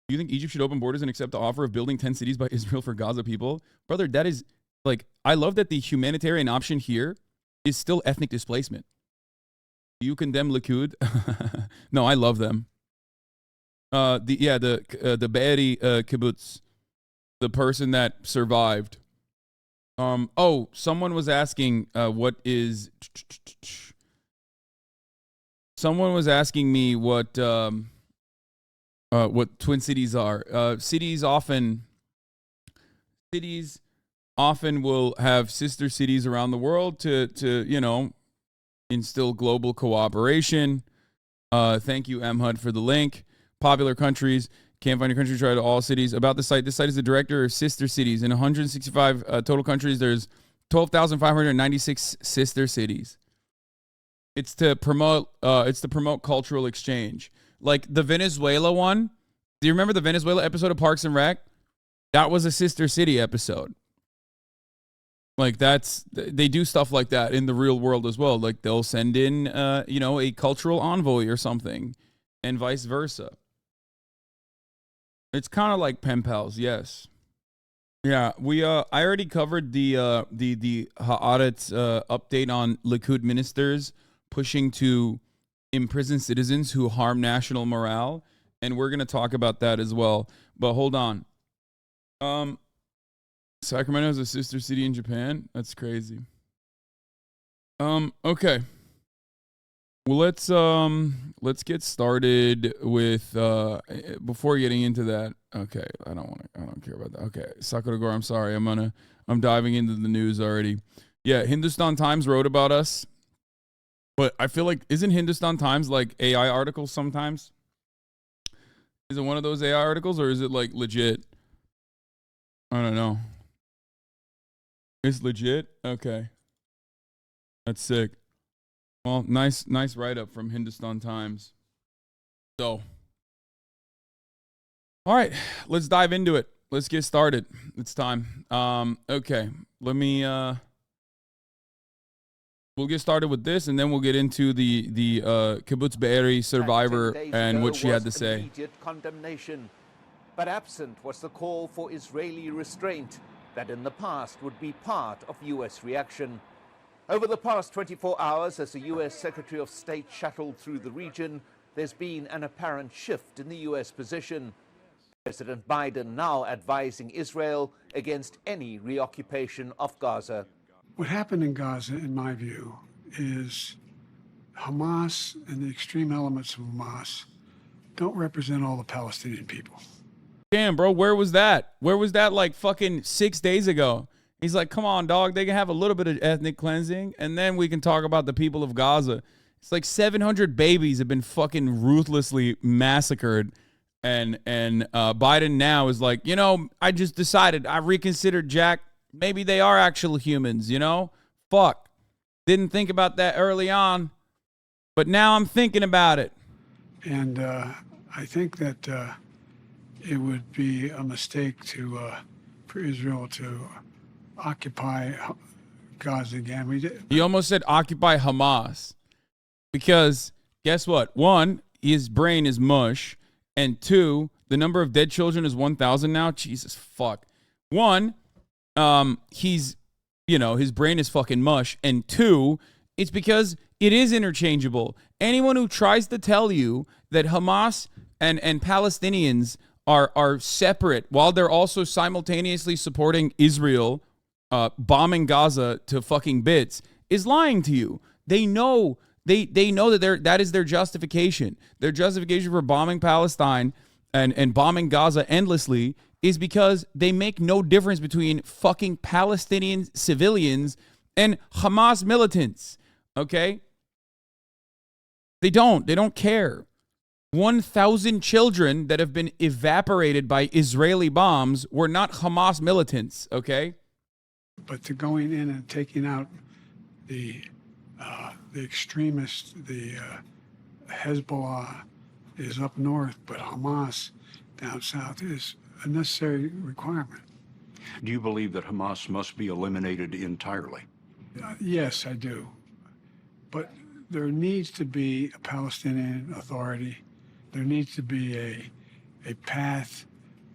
Do you think Egypt should open borders and accept the offer of building 10 cities by Israel for Gaza people? Brother, that is, like, I love that the humanitarian option here is still ethnic displacement. Do you condemn Likud? No, I love them. The Be'eri kibbutz, the person that survived. Someone was asking someone was asking me what Twin Cities are. Cities often will have sister cities around the world to instill global cooperation. Thank you, MHUD, for the link. Popular countries. Can't find a country, try to all cities. About the site, this site is the director of sister cities. In 165 total countries, there's 12,596 sister cities. It's to promote cultural exchange. Like the Venezuela one. Do you remember the Venezuela episode of Parks and Rec? That was a sister city episode. Like they do stuff like that in the real world as well. Like they'll send in a cultural envoy or something, and vice versa. It's kind of like pen pals, yes. Yeah, I already covered the Haaretz update on Likud ministers pushing to imprison citizens who harm national morale, and we're going to talk about that as well. But hold on. Sacramento is a sister city in Japan? That's crazy. Okay. Well, let's get started with before getting into that. Okay, I don't care about that. Okay, Sakuragor, I'm sorry. I'm diving into the news already. Yeah, Hindustan Times wrote about us. But I feel like, isn't Hindustan Times like AI articles sometimes? Is it one of those AI articles, or is it like legit? I don't know. It's legit? Okay. That's sick. Well, nice write-up from Hindustan Times. So, all right, let's dive into it. Let's get started. It's time. Okay, we'll get started with this, and then we'll get into the Kibbutz Be'eri survivor and what she had to say. Immediate condemnation, but absent was the call for Israeli restraint that in the past would be part of U.S. reaction. Over the past 24 hours, as the U.S. Secretary of State shuttled through the region, there's been an apparent shift in the U.S. position. President Biden now advising Israel against any reoccupation of Gaza. What happened in Gaza, in my view, is Hamas and the extreme elements of Hamas don't represent all the Palestinian people. Damn, bro, where was that? Where was that like fucking 6 days ago? He's like, come on, dog. They can have a little bit of ethnic cleansing, and then we can talk about the people of Gaza. It's like 700 babies have been fucking ruthlessly massacred, and Biden now is like, I just decided, I reconsidered, Jack. Maybe they are actual humans, Fuck. Didn't think about that early on, but now I'm thinking about it. And I think that it would be a mistake for Israel to occupy Gaza again. He almost said occupy Hamas, because guess what? One, his brain is mush, and two, the number of dead children is 1,000 now. Jesus fuck. One, his brain is fucking mush, and two, it's because it is interchangeable. Anyone who tries to tell you that Hamas and Palestinians are separate while they're also simultaneously supporting Israel, bombing Gaza to fucking bits, is lying to you. They know that that is their justification. Their justification for bombing Palestine and bombing Gaza endlessly is because they make no difference between fucking Palestinian civilians and Hamas militants. Okay? They don't care. 1,000 children that have been evaporated by Israeli bombs were not Hamas militants, okay? But to going in and taking out the extremists, the Hezbollah is up north, but Hamas down south is a necessary requirement. Do you believe that Hamas must be eliminated entirely? Yes, I do. But there needs to be a Palestinian Authority. There needs to be a path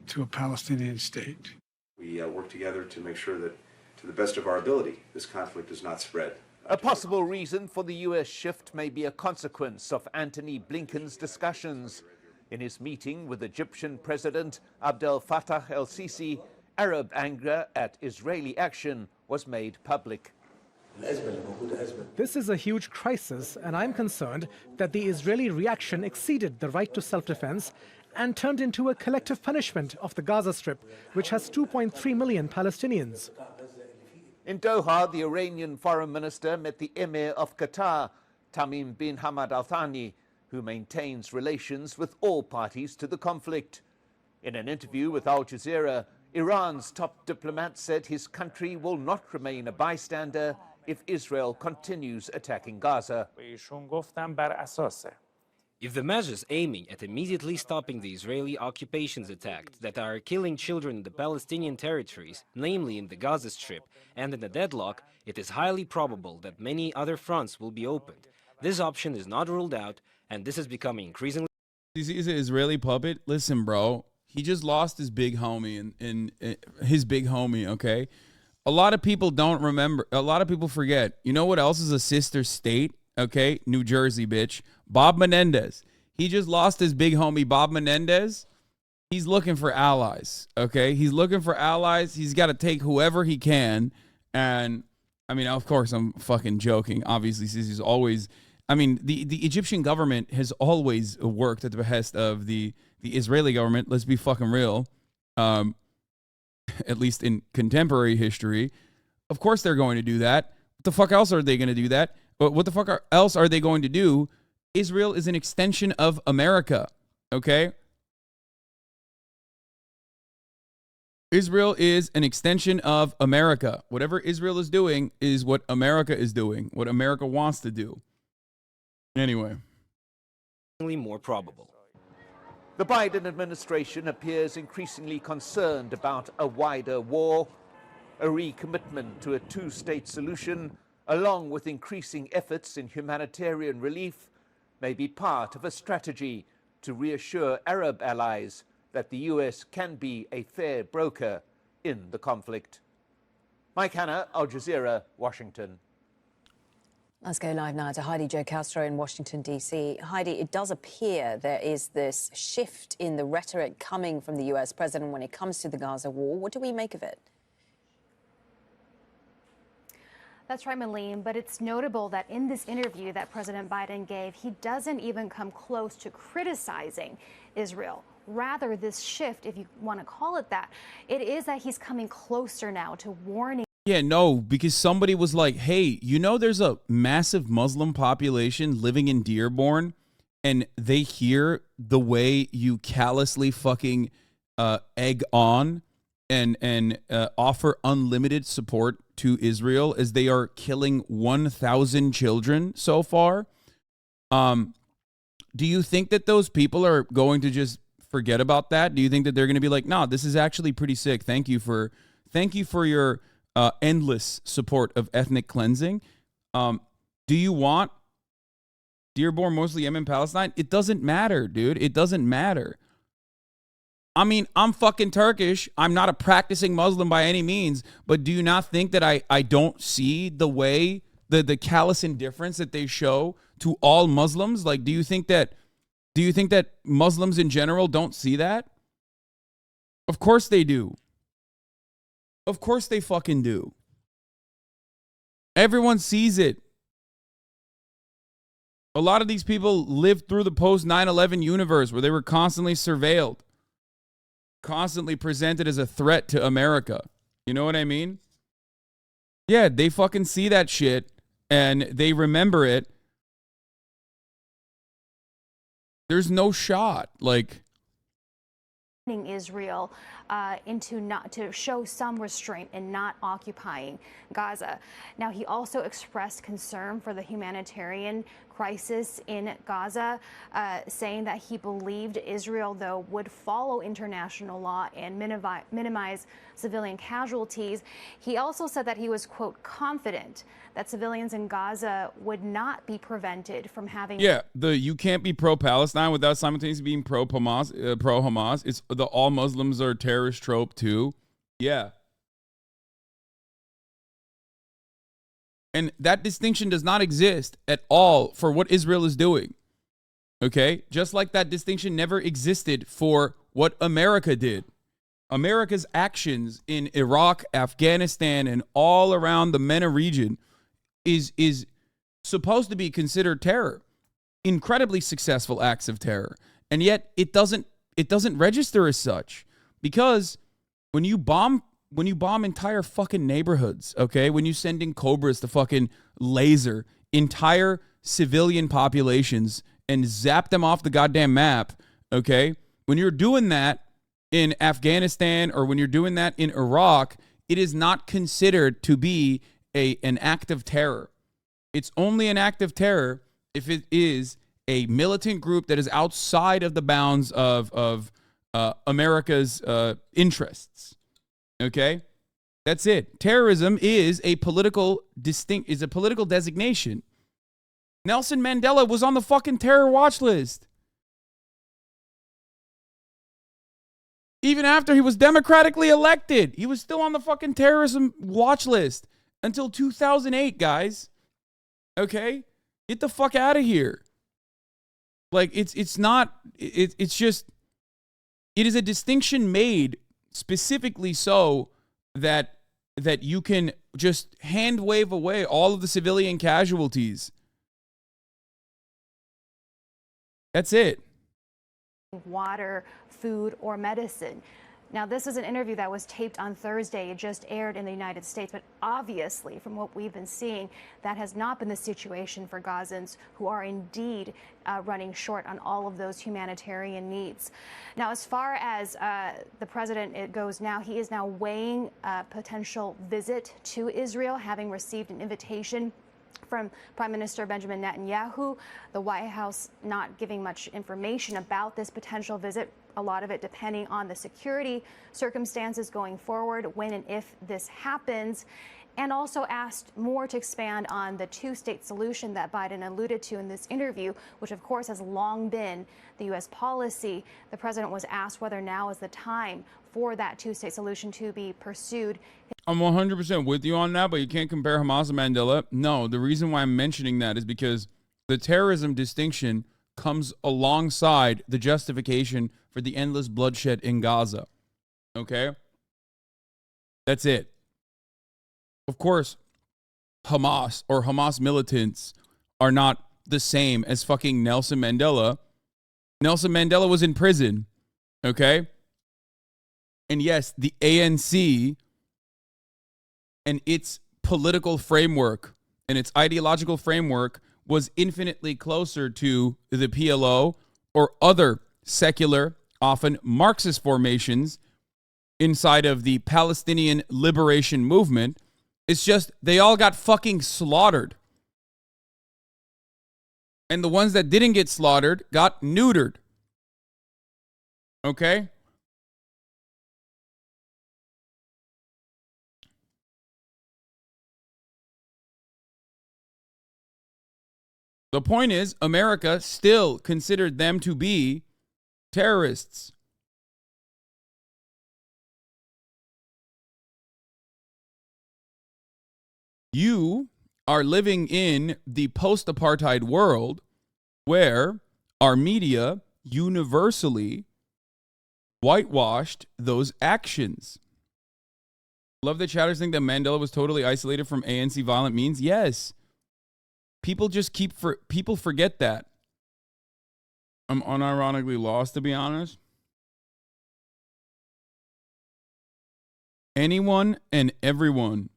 to a Palestinian state. We work together to make sure that, to the best of our ability, this conflict does not spread. A possible reason for the U.S. shift may be a consequence of Antony Blinken's discussions. In his meeting with Egyptian President Abdel Fattah el-Sisi, Arab anger at Israeli action was made public. This is a huge crisis, and I'm concerned that the Israeli reaction exceeded the right to self-defense and turned into a collective punishment of the Gaza Strip, which has 2.3 million Palestinians. In Doha, the Iranian foreign minister met the Emir of Qatar, Tamim bin Hamad Al Thani, who maintains relations with all parties to the conflict. In an interview with Al Jazeera, Iran's top diplomat said his country will not remain a bystander if Israel continues attacking Gaza. If the measures aiming at immediately stopping the Israeli occupations attacks that are killing children in the Palestinian territories, namely in the Gaza Strip and in the deadlock, it is highly probable that many other fronts will be opened. This option is not ruled out, and this is becoming increasingly... He's an Israeli puppet. Listen, bro, he just lost his big homie in his big homie, okay? A lot of people don't remember. A lot of people forget. You know what else is a sister state? Okay, New Jersey, bitch. Bob Menendez. He just lost his big homie, Bob Menendez. He's looking for allies, okay? He's looking for allies. He's got to take whoever he can. And, I mean, of course, I'm fucking joking. Obviously, Sisi's always... I mean, the Egyptian government has always worked at the behest of the Israeli government. Let's be fucking real. At least in contemporary history. Of course they're going to do that. What the fuck else are they going to do that? But what the fuck else are they going to do? Israel is an extension of America, okay? Israel is an extension of America. Whatever Israel is doing is what America is doing, what America wants to do. Anyway. more probable. The Biden administration appears increasingly concerned about a wider war. A recommitment to a two-state solution, along with increasing efforts in humanitarian relief, may be part of a strategy to reassure Arab allies that the U.S. can be a fair broker in the conflict. Mike Hanna, Al Jazeera, Washington. Let's go live now to Heidi Jo Castro in Washington, D.C. Heidi, it does appear there is this shift in the rhetoric coming from the U.S. president when it comes to the Gaza war. What do we make of it? That's right, Malene, but it's notable that in this interview that President Biden gave, he doesn't even come close to criticizing Israel. Rather, this shift, if you want to call it that, it is that he's coming closer now to warning. Yeah, no, because somebody was like, hey, you know there's a massive Muslim population living in Dearborn, and they hear the way you callously fucking egg on and offer unlimited support to Israel as they are killing 1,000 children so far. Do you think that those people are going to just forget about that? Do you think that they're going to be like, nah, this is actually pretty sick. Thank you for your endless support of ethnic cleansing. Do you want Dearborn, mostly Yemen, Palestine? It doesn't matter, dude. It doesn't matter. I mean, I'm fucking Turkish. I'm not a practicing Muslim by any means, but do you not think that I don't see the way, the callous indifference that they show to all Muslims? Like, do you think that Muslims in general don't see that? Of course they do. Of course they fucking do. Everyone sees it. A lot of these people lived through the post 9/11 universe where they were constantly surveilled, constantly presented as a threat to America. You know what I mean? Yeah, they fucking see that shit and they remember it. There's no shot. Like, Israel into not to show some restraint in not occupying Gaza. Now, he also expressed concern for the humanitarian crisis in Gaza, saying that he believed Israel, though, would follow international law and minimize civilian casualties. He also said that he was, quote, confident that civilians in Gaza would not be prevented from having. Yeah, you can't be pro-Palestine without simultaneously being pro-Hamas. Pro-Hamas. It's the all Muslims are terrorist trope too. Yeah. And that distinction does not exist at all for what Israel is doing. Okay? Just like that distinction never existed for what America did. America's actions in Iraq, Afghanistan, and all around the MENA region is supposed to be considered terror. Incredibly successful acts of terror. And yet it doesn't register as such. Because when you bomb entire fucking neighborhoods, okay? When you send in Cobras to fucking laser entire civilian populations and zap them off the goddamn map, okay? When you're doing that in Afghanistan or when you're doing that in Iraq, it is not considered to be an act of terror. It's only an act of terror if it is a militant group that is outside of the bounds of America's interests. Okay, that's it. Terrorism is a political designation. Nelson Mandela was on the fucking terror watch list. Even after he was democratically elected, he was still on the fucking terrorism watch list until 2008, guys. Okay, get the fuck out of here. Like it's just it is a distinction made specifically so that you can just hand wave away all of the civilian casualties. That's it. Water, food, or medicine. Now, this is an interview that was taped on Thursday. It just aired in the United States, but obviously, from what we've been seeing, that has not been the situation for Gazans who are indeed running short on all of those humanitarian needs. Now, as far as the president goes now, he is now weighing a potential visit to Israel, having received an invitation from Prime Minister Benjamin Netanyahu. The White House not giving much information about this potential visit, a lot of it depending on the security circumstances going forward, when and if this happens, and also asked more to expand on the two-state solution that Biden alluded to in this interview, which of course has long been the U.S. policy. The president was asked whether now is the time for that two-state solution to be pursued. I'm 100% with you on that, but you can't compare Hamas and Mandela. No, the reason why I'm mentioning that is because the terrorism distinction comes alongside the justification for the endless bloodshed in Gaza. Okay? That's it. Of course, Hamas or Hamas militants are not the same as fucking Nelson Mandela. Nelson Mandela was in prison. Okay? And yes, the ANC and its political framework and its ideological framework was infinitely closer to the PLO or other secular, often Marxist formations inside of the Palestinian liberation movement. It's just they all got fucking slaughtered. And the ones that didn't get slaughtered got neutered. Okay? The point is, America still considered them to be terrorists. You are living in the post-apartheid world where our media universally whitewashed those actions. Love that chatters think that Mandela was totally isolated from ANC violent means. Yes. People just people forget that. I'm unironically lost, to be honest. Anyone and everyone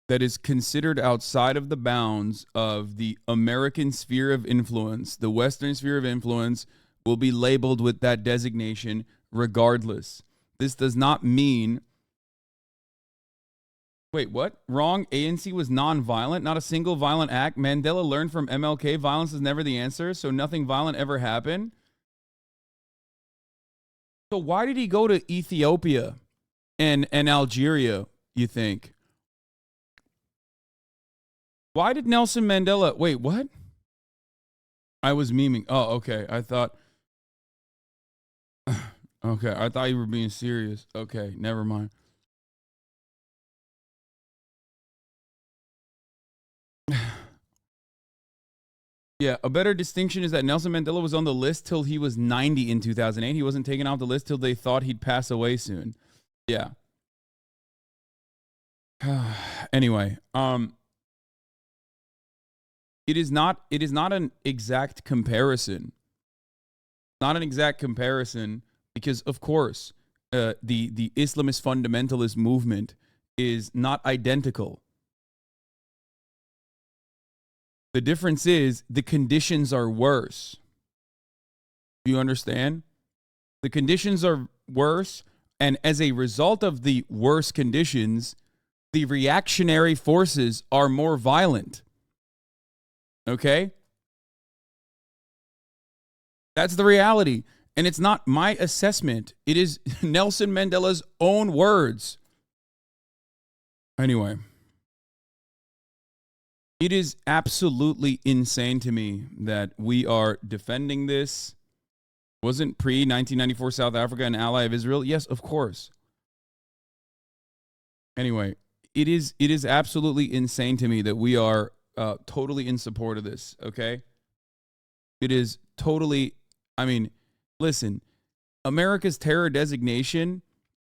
that is considered outside of the bounds of the American sphere of influence, the Western sphere of influence, will be labeled with that designation regardless. This does not mean Wait, what? Wrong. ANC was non-violent, not a single violent act. Mandela learned from MLK, violence is never the answer, so nothing violent ever happened. So why did he go to Ethiopia and Algeria, you think? Why did Nelson Mandela... Wait, what? I was memeing. Oh, okay. I thought... Okay, I thought you were being serious. Okay, never mind. Yeah, a better distinction is that Nelson Mandela was on the list till he was 90 in 2008. He wasn't taken off the list till they thought he'd pass away soon. Yeah. Anyway, it is not an exact comparison. Not an exact comparison because, of course, the Islamist fundamentalist movement is not identical. The difference is the conditions are worse. Do you understand? The conditions are worse, and as a result of the worse conditions, the reactionary forces are more violent. Okay? That's the reality. And it's not my assessment. It is Nelson Mandela's own words. Anyway. It is absolutely insane to me that we are defending this. Wasn't pre-1994 South Africa an ally of Israel? Yes, of course. Anyway, it is absolutely insane to me that we are totally in support of this, okay? It is totally, I mean, listen, America's terror designation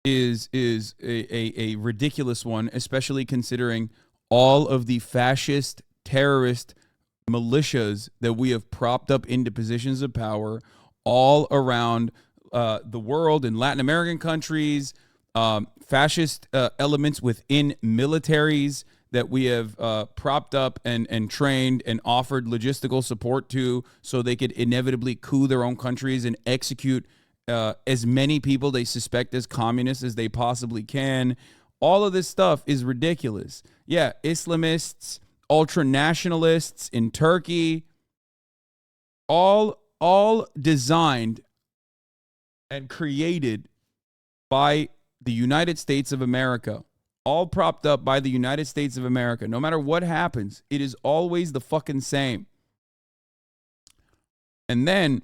is a ridiculous one, especially considering all of the fascist, terrorist militias that we have propped up into positions of power all around the world, in Latin American countries, fascist elements within militaries that we have propped up and trained and offered logistical support to so they could inevitably coup their own countries and execute as many people they suspect as communists as they possibly can. All of this stuff is ridiculous. Yeah, Islamists, ultra-nationalists in Turkey, all designed and created by the United States of America, all propped up by the United States of America. No matter what happens, it is always the fucking same. And then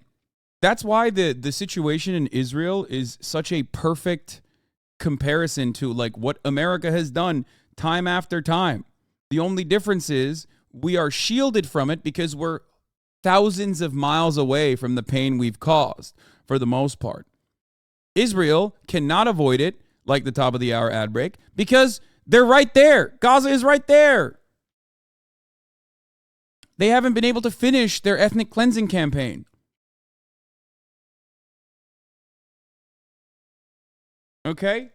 that's why the situation in Israel is such a perfect comparison to like what America has done time after time. The only difference is we are shielded from it because we're thousands of miles away from the pain we've caused for the most part. Israel cannot avoid it, like the top of the hour ad break, because they're right there. Gaza is right there. They haven't been able to finish their ethnic cleansing campaign. Okay?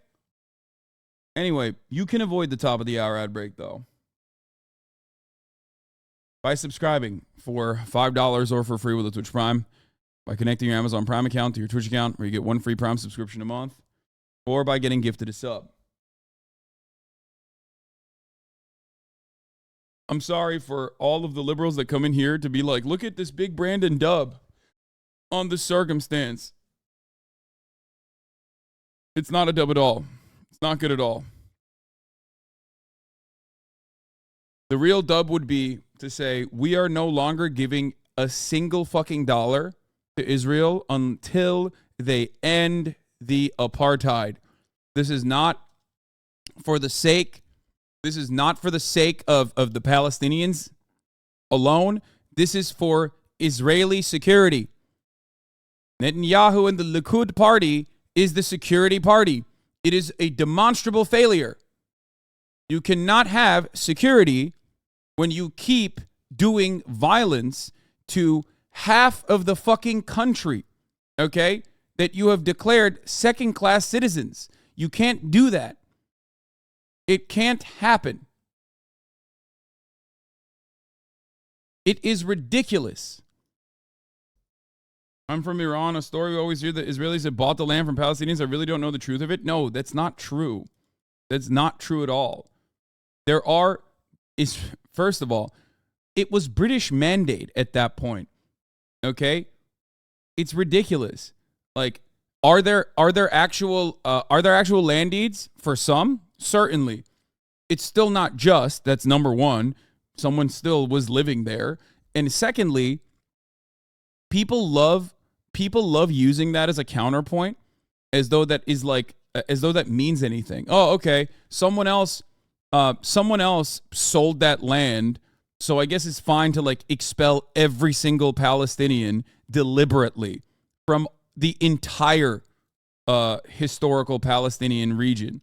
Anyway, you can avoid the top of the hour ad break, though, by subscribing for $5 or for free with a Twitch Prime, by connecting your Amazon Prime account to your Twitch account, where you get one free Prime subscription a month, or by getting gifted a sub. I'm sorry for all of the liberals that come in here to be like, look at this big Brandon dub on the circumstance. It's not a dub at all. It's not good at all. The real dub would be to say, we are no longer giving a single fucking dollar to Israel until they end the apartheid. This is not for the sake of the Palestinians alone. This is for Israeli security. Netanyahu and the Likud party is the security party. It is a demonstrable failure. You cannot have security when you keep doing violence to half of the fucking country, okay, that you have declared second-class citizens. You can't do that. It can't happen. It is ridiculous. I'm from Iran. A story we always hear that Israelis have bought the land from Palestinians. I really don't know the truth of it. No, that's not true. That's not true at all. First of all, it was British mandate at that point. Okay? It's ridiculous. Like, are there actual land deeds for some? Certainly. It's still not just. That's number one. Someone still was living there. And secondly, people love using that as a counterpoint, as though that means anything. Oh, okay. Someone else sold that land, so I guess it's fine to like expel every single Palestinian deliberately from the entire historical Palestinian region.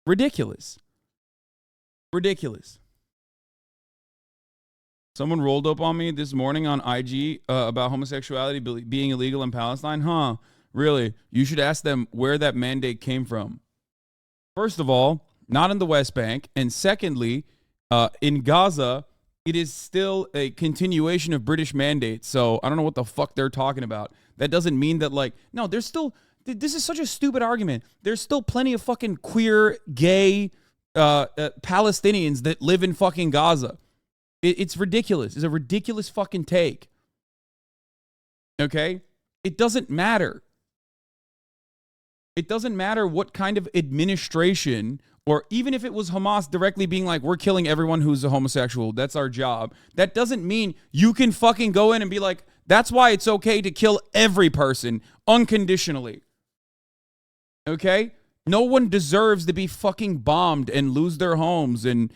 Ridiculous. Someone rolled up on me this morning on IG about homosexuality being illegal in Palestine. Huh? Really? You should ask them where that mandate came from. First of all, not in the West Bank. And secondly, in Gaza, it is still a continuation of British mandate. So I don't know what the fuck they're talking about. That doesn't mean that, like, no, there's still, this is such a stupid argument. There's still plenty of fucking queer, gay Palestinians that live in fucking Gaza. It's ridiculous. It's a ridiculous fucking take. Okay? It doesn't matter. It doesn't matter what kind of administration, or even if it was Hamas directly being like, we're killing everyone who's a homosexual. That's our job. That doesn't mean you can fucking go in and be like, that's why it's okay to kill every person unconditionally. Okay? No one deserves to be fucking bombed and lose their homes and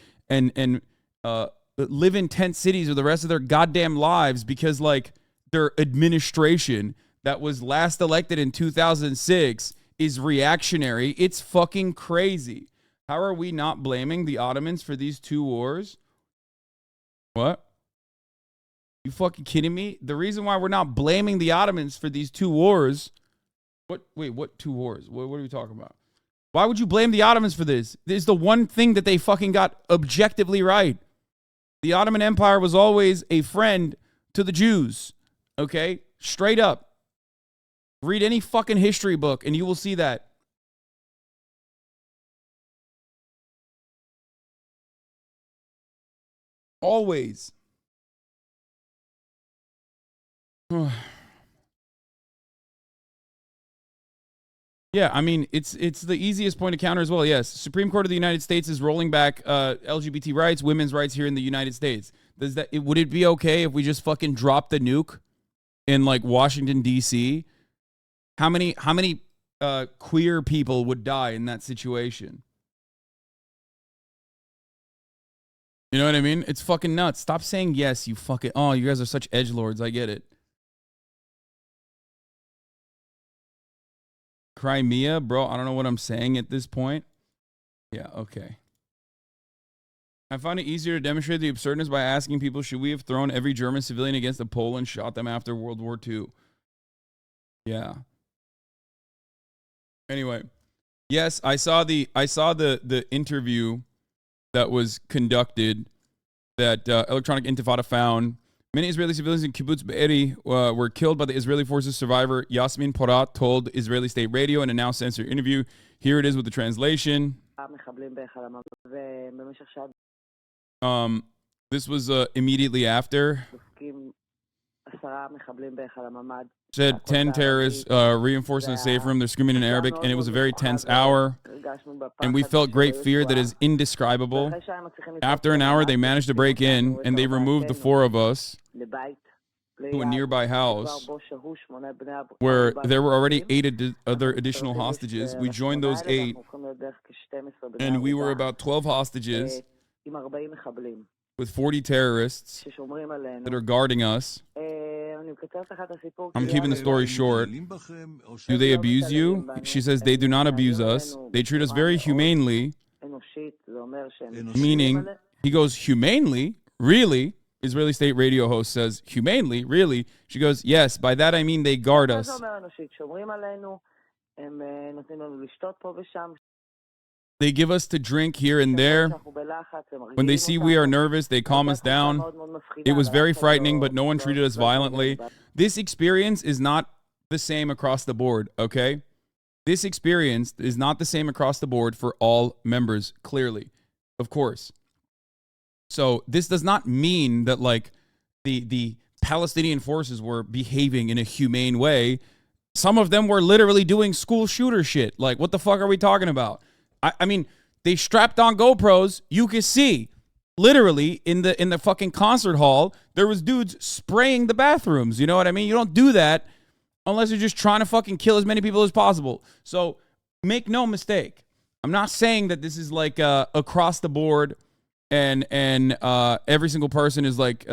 live in tent cities for the rest of their goddamn lives because, like, their administration that was last elected in 2006 is reactionary. It's fucking crazy. How are we not blaming the Ottomans for these two wars? What? You fucking kidding me? The reason why we're not blaming the Ottomans for these two wars... What two wars? What are we talking about? Why would you blame the Ottomans for this? This is the one thing that they fucking got objectively right. The Ottoman Empire was always a friend to the Jews. Okay? Straight up. Read any fucking history book and you will see that. Always. Yeah, I mean, it's the easiest point to counter as well. Yes, Supreme Court of the United States is rolling back LGBT rights, women's rights here in the United States. Would it be okay if we just fucking dropped the nuke in like Washington D.C.? How many queer people would die in that situation? You know what I mean? It's fucking nuts. Stop saying yes, you fucking... Oh, you guys are such edgelords. I get it. Crimea, bro. I don't know what I'm saying at this point. Yeah, okay. I found it easier to demonstrate the absurdness by asking people, should we have thrown every German civilian against a pole and shot them after World War II? Yeah. Anyway, yes, I saw the interview that was conducted that Electronic Intifada found. Many Israeli civilians in Kibbutz Be'eri were killed by the Israeli forces. Survivor Yasmin Porat told Israeli State Radio in a now censored interview. Here it is with the translation. This was immediately after. Said 10 terrorists reinforced in the safe room. They're screaming in Arabic, and it was a very tense hour. And we felt great fear that is indescribable. After an hour, they managed to break in, and they removed the four of us to a nearby house where there were already 8 other additional hostages. We joined those 8, and we were about 12 hostages with 40 terrorists that are guarding us. I'm keeping the story short. Do they abuse you? She says they do not abuse us. They treat us very humanely. Meaning, he goes, humanely? Really? Israeli State Radio host says, humanely? Really? She goes, yes, by that I mean they guard us. They give us to drink here and there. When they see we are nervous, they calm us down. It was very frightening, but no one treated us violently. This experience is not the same across the board, okay? This experience is not the same across the board for all members, clearly. Of course. So this does not mean that like the Palestinian forces were behaving in a humane way. Some of them were literally doing school shooter shit. Like, what the fuck are we talking about? I mean, they strapped on GoPros. You can see literally in the fucking concert hall, there was dudes spraying the bathrooms. You know what I mean? You don't do that unless you're just trying to fucking kill as many people as possible. So make no mistake. I'm not saying that this is like across the board and every single person is like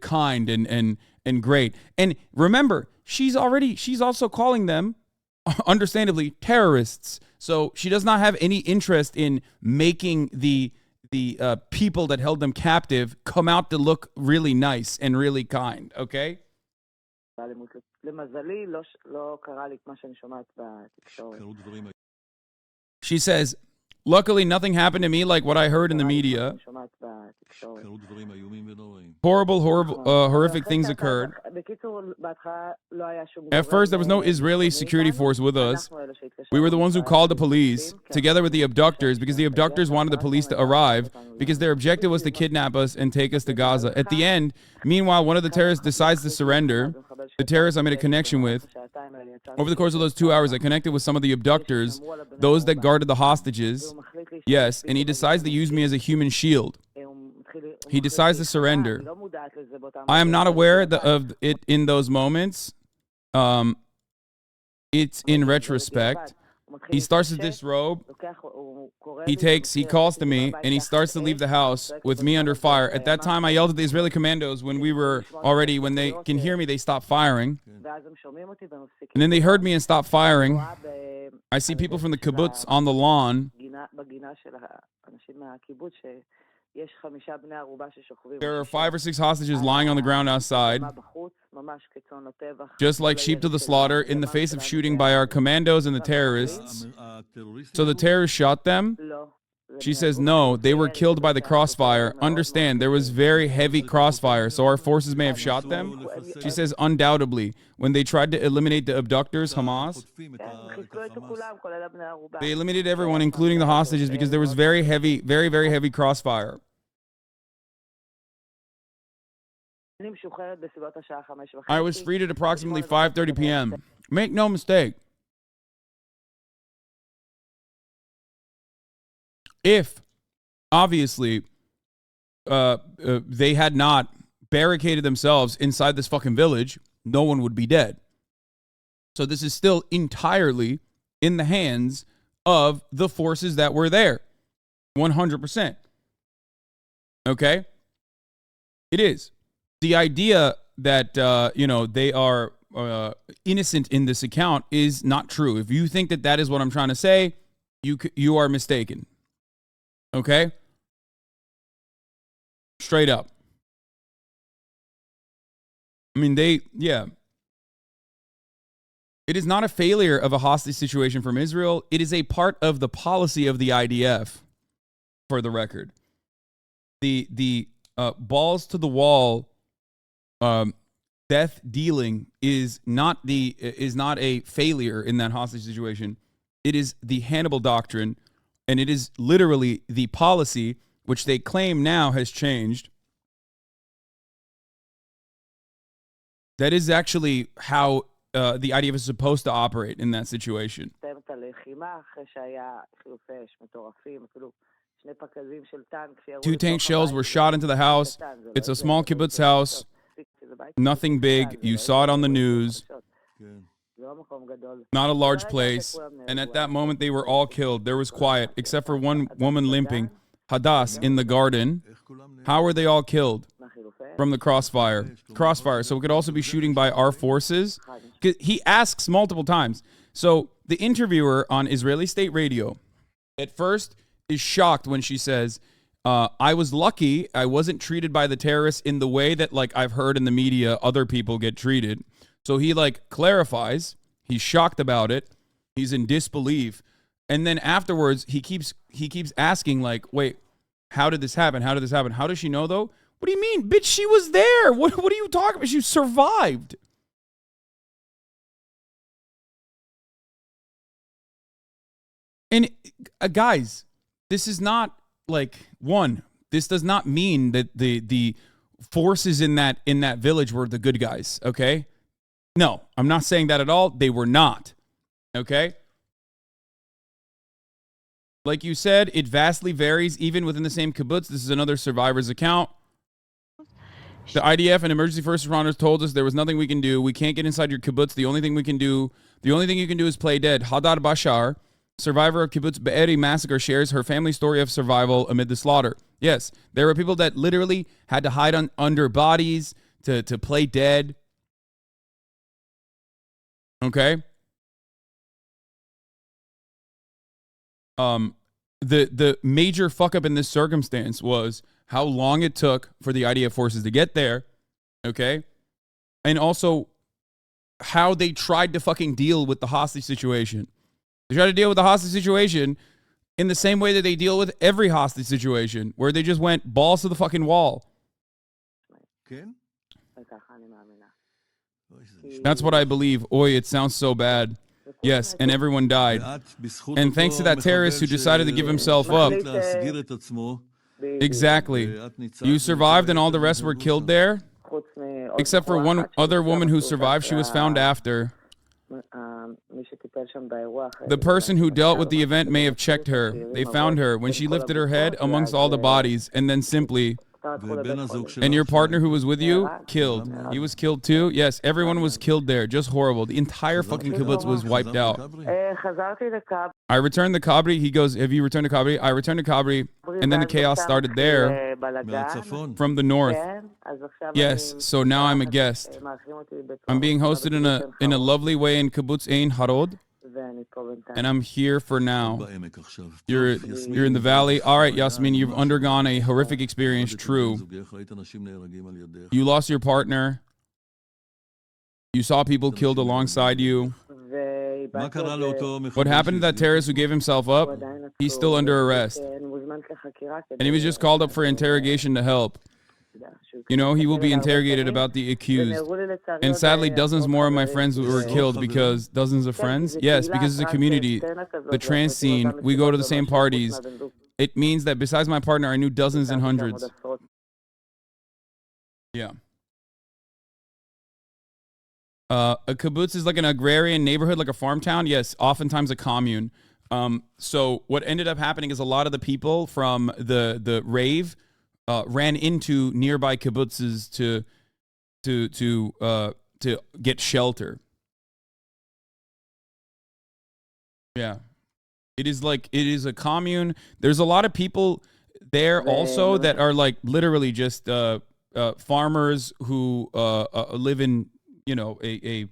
kind and great. And remember, she's also calling them, understandably, terrorists. So she does not have any interest in making the people that held them captive come out to look really nice and really kind. Okay. She says, luckily, nothing happened to me like what I heard in the media. Horrific things occurred. At first, there was no Israeli security force with us. We were the ones who called the police, together with the abductors, because the abductors wanted the police to arrive, because their objective was to kidnap us and take us to Gaza. At the end, meanwhile, one of the terrorists decides to surrender. The terrorist I made a connection with. Over the course of those 2 hours, I connected with some of the abductors, those that guarded the hostages. Yes, and he decides to use me as a human shield. He decides to surrender. I am not aware of it in those moments. It's in retrospect. He starts to disrobe. He calls to me, and he starts to leave the house with me under fire. At that time, I yelled at the Israeli commandos when they can hear me, they stop firing. And then they heard me and stopped firing. I see people from the kibbutz on the lawn. There are 5 or 6 hostages lying on the ground outside, just like sheep to the slaughter, in the face of shooting by our commandos and the terrorists. So the terrorists shot them? She says, no, they were killed by the crossfire. Understand, there was very heavy crossfire, so our forces may have shot them. She says, undoubtedly, when they tried to eliminate the abductors, Hamas, they eliminated everyone, including the hostages, because there was very, very heavy crossfire. I was freed at approximately 5:30 p.m. Make no mistake. If, obviously, they had not barricaded themselves inside this fucking village, no one would be dead. So this is still entirely in the hands of the forces that were there. 100%. Okay? It is. The idea that, they are innocent in this account is not true. If you think that that is what I'm trying to say, you are mistaken. Okay? Straight up. I mean, it is not a failure of a hostage situation from Israel. It is a part of the policy of the IDF, for the record. The balls to the wall death dealing is not a failure in that hostage situation. It is the Hannibal doctrine, and it is literally the policy which they claim now has changed. That is actually how the IDF is supposed to operate in that situation. 2 tank shells were shot into the house. It's a small kibbutz house. Nothing big. You saw it on the news. Not a large place. And at that moment, they were all killed. There was quiet, except for one woman limping, Hadass, in the garden. How were they all killed? From the crossfire. So it could also be shooting by our forces. He asks multiple times. So the interviewer on Israeli state radio at first is shocked when she says, I was lucky I wasn't treated by the terrorists in the way that, like, I've heard in the media other people get treated. So he, like, clarifies. He's shocked about it. He's in disbelief. And then afterwards, he keeps asking, like, wait, how did this happen? How does she know, though? What do you mean? Bitch, she was there. What are you talking about? She survived. And guys, this is not like, this does not mean that the forces in that village were the good guys, okay? No, I'm not saying that at all. They were not, okay? Like you said, it vastly varies even within the same kibbutz. This is another survivor's account. The IDF and emergency first responders told us there was nothing we can do. We can't get inside your kibbutz. The only thing you can do is play dead. Hadar Bashar, survivor of kibbutz Be'eri massacre, shares her family's story of survival amid the slaughter. Yes, there were people that literally had to hide under bodies to play dead. Okay? The major fuck up in this circumstance was how long it took for the IDF forces to get there, okay? And also how they tried to fucking deal with the hostage situation. They tried to deal with the hostage situation in the same way that they deal with every hostage situation, where they just went balls to the fucking wall. That's what I believe. Oy, it sounds so bad. Yes, and everyone died. And thanks to that terrorist who decided to give himself up. Exactly. You survived and all the rest were killed there? Except for one other woman who survived. She was found after. The person who dealt with the event may have checked her. They found her when she lifted her head amongst all the bodies, and then simply... And your partner who was with you, killed. He was killed too? Yes, everyone was killed there. Just horrible. The entire fucking kibbutz was wiped out. I returned the Kabri. He goes, have you returned to Kabri? I returned to Kabri. And then the chaos started there from the north. Yes, so now I'm a guest. I'm being hosted in a lovely way in Kibbutz Ein Harod. And I'm here for now. You're in the valley. All right, Yasmin, you've undergone a horrific experience. True. You lost your partner. You saw people killed alongside you. What happened to that terrorist who gave himself up? He's still under arrest. And he was just called up for interrogation to help. You know, he will be interrogated about the accused. And sadly, dozens more of my friends were killed because dozens of friends? Yes, because it's a community. The trans scene, we go to the same parties. It means that besides my partner, I knew dozens and hundreds. Yeah. A kibbutz is like an agrarian neighborhood, like a farm town. Yes, oftentimes a commune. So what ended up happening is a lot of the people from the rave ran into nearby kibbutzes to get shelter. Yeah, it is a commune. There's a lot of people there also that are like literally just farmers who live in a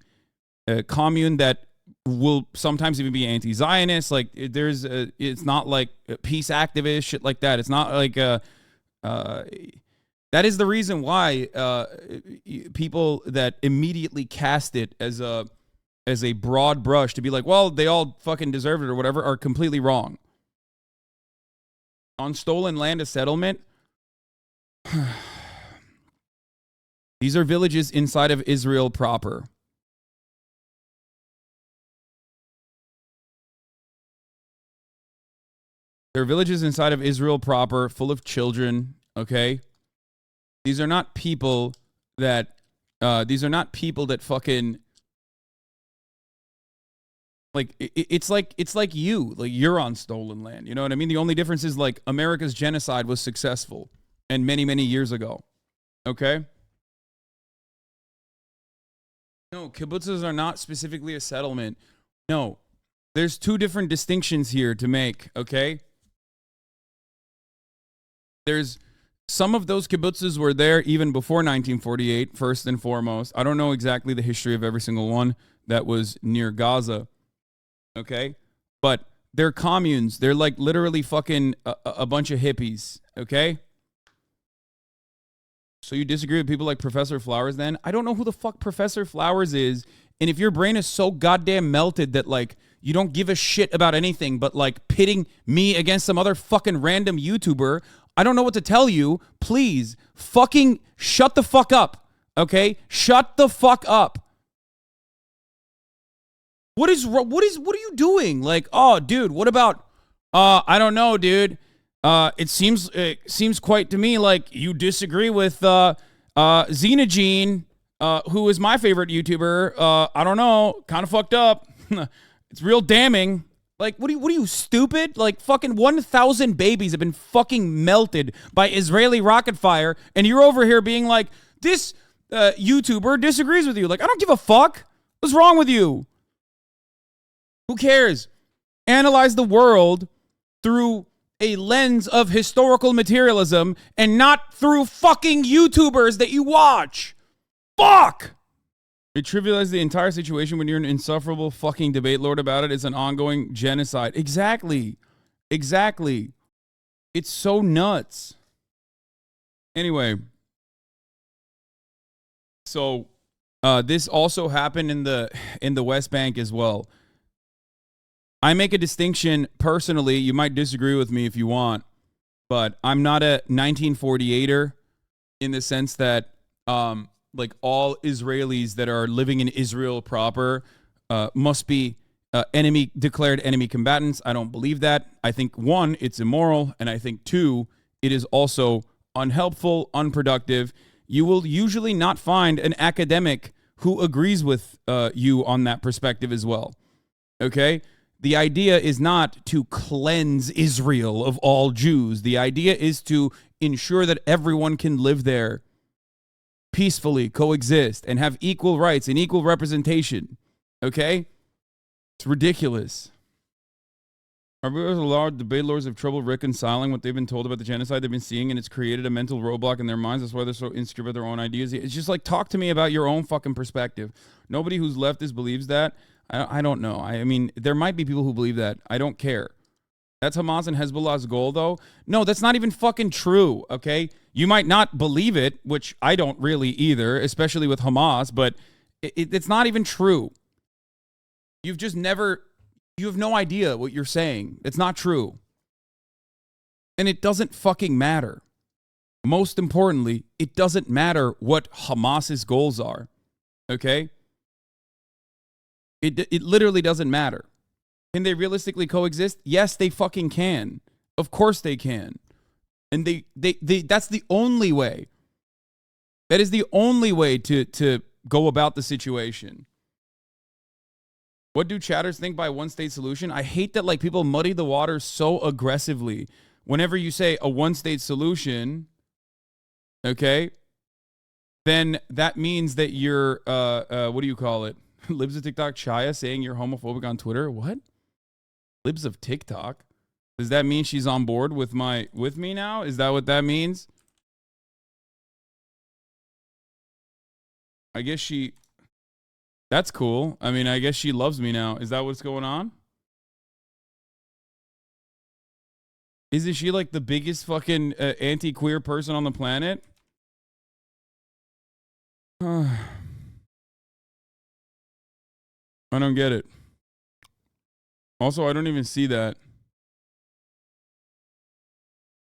commune that will sometimes even be anti-Zionist. Like it's not like peace activist shit like that. It's not like that is the reason why people that immediately cast it as a broad brush to be like, well, they all fucking deserved it or whatever, are completely wrong. On stolen land, a settlement. These are villages inside of Israel proper. They're villages inside of Israel proper, full of children, okay? These are not people that fucking, like, it's like you're on stolen land, you know what I mean? The only difference is, like, America's genocide was successful and many, many years ago, okay? No, kibbutzes are not specifically a settlement. No, there's two different distinctions here to make, okay? There's some of those kibbutzes were there even before 1948, first and foremost. I don't know exactly the history of every single one that was near Gaza, okay? But they're communes. They're like literally fucking a bunch of hippies, okay? So you disagree with people like Professor Flowers then? I don't know who the fuck Professor Flowers is. And if your brain is so goddamn melted that, like, you don't give a shit about anything but, like, pitting me against some other fucking random YouTuber, I don't know what to tell you. Please, fucking shut the fuck up, okay? Shut the fuck up. What are you doing? Like, oh, dude, what about, I don't know, dude. it seems quite to me like you disagree with Xenogene, who is my favorite YouTuber. I don't know, kind of fucked up. It's real damning. Like, what are you, stupid? Like, fucking 1,000 babies have been fucking melted by Israeli rocket fire, and you're over here being like, this YouTuber disagrees with you. Like, I don't give a fuck. What's wrong with you? Who cares? Analyze the world through a lens of historical materialism and not through fucking YouTubers that you watch. Fuck! It trivializes the entire situation when you're an insufferable fucking debate lord about it. It's an ongoing genocide. Exactly. It's so nuts. Anyway. So, this also happened in the West Bank as well. I make a distinction personally. You might disagree with me if you want, but I'm not a 1948er in the sense that, like all Israelis that are living in Israel proper must be declared enemy combatants. I don't believe that. I think, one, it's immoral, and I think, two, it is also unhelpful, unproductive. You will usually not find an academic who agrees with you on that perspective as well. Okay? The idea is not to cleanse Israel of all Jews. The idea is to ensure that everyone can live there peacefully, coexist, and have equal rights and equal representation. Okay? It's ridiculous. Are we allowed debate lords have trouble reconciling what they've been told about the genocide they've been seeing, and it's created a mental roadblock in their minds? That's why they're so insecure about their own ideas. It's just like, talk to me about your own fucking perspective. Nobody who's leftist believes that. I don't know. I mean, there might be people who believe that. I don't care. That's Hamas and Hezbollah's goal, though. No, that's not even fucking true, okay? You might not believe it, which I don't really either, especially with Hamas, but it's not even true. You have no idea what you're saying. It's not true. And it doesn't fucking matter. Most importantly, it doesn't matter what Hamas's goals are, okay? It literally doesn't matter. Can they realistically coexist? Yes, they fucking can. Of course they can. And they that's the only way. That is the only way to go about the situation. What do chatters think by one-state solution? I hate that like people muddy the waters so aggressively. Whenever you say a one-state solution, okay, then that means that you're what do you call it? Libs of TikTok Chaya saying you're homophobic on Twitter. What? Libs of TikTok? Does that mean she's on board with me now? Is that what that means? I guess that's cool. I mean, I guess she loves me now. Is that what's going on? Isn't she like the biggest fucking anti-queer person on the planet? I don't get it. Also, I don't even see that.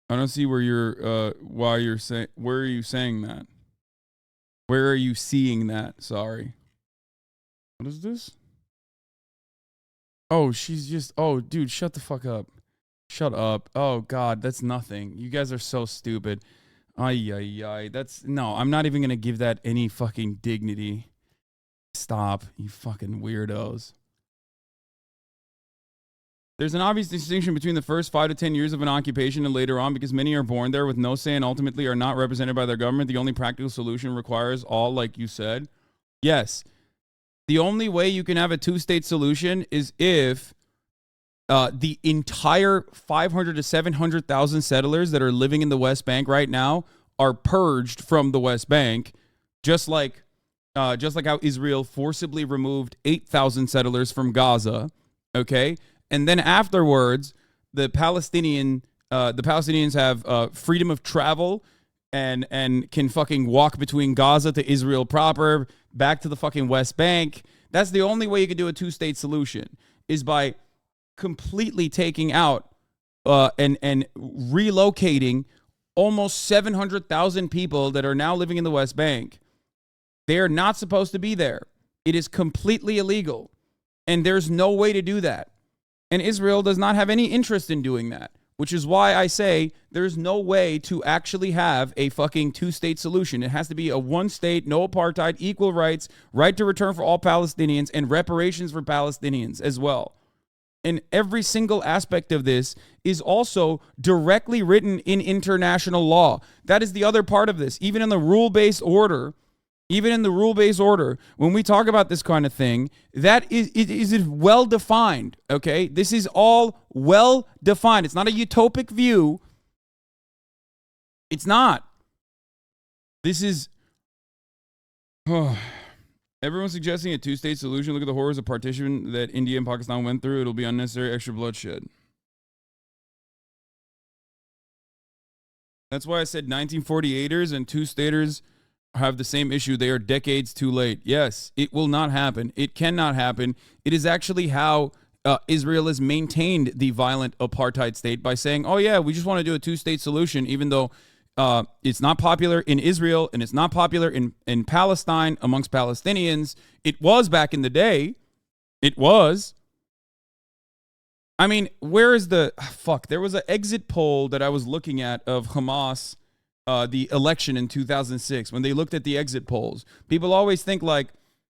I don't see where where are you saying that? Where are you seeing that? Sorry. What is this? Oh, she's just, oh, dude, shut the fuck up. Shut up. Oh, God, that's nothing. You guys are so stupid. Ay. No, I'm not even going to give that any fucking dignity. Stop, you fucking weirdos. There's an obvious distinction between the first 5 to 10 years of an occupation and later on, because many are born there with no say and ultimately are not represented by their government. The only practical solution requires all, like you said. Yes. The only way you can have a two-state solution is if the entire 500 to 700,000 settlers that are living in the West Bank right now are purged from the West Bank, just like how Israel forcibly removed 8,000 settlers from Gaza, okay? And then afterwards, the Palestinians have freedom of travel and can fucking walk between Gaza to Israel proper, back to the fucking West Bank. That's the only way you can do a two-state solution, is by completely taking out and relocating almost 700,000 people that are now living in the West Bank. They are not supposed to be there. It is completely illegal. And there's no way to do that. And Israel does not have any interest in doing that. which is why I say there's no way to actually have a fucking two-state solution. It has to be a one-state, no apartheid, equal rights, right to return for all Palestinians, and reparations for Palestinians as well. And every single aspect of this is also directly written in international law. That is the other part of this. Even in the rule-based order, when we talk about this kind of thing, that is well defined, okay? This is all well defined. It's not a utopic view. It's not. This is... Everyone's suggesting a two-state solution. Look at the horrors of partition that India and Pakistan went through. It'll be unnecessary extra bloodshed. That's why I said 1948ers and two-staters have the same issue. They are decades too late. Yes, it will not happen. It cannot happen. It is actually how Israel has maintained the violent apartheid state, by saying, oh yeah, we just want to do a two-state solution, even though it's not popular in Israel and it's not popular in Palestine amongst Palestinians. It was back in the day. It was. I mean, where is the... Fuck, there was an exit poll that I was looking at of Hamas, the election in 2006, when they looked at the exit polls. People always think like,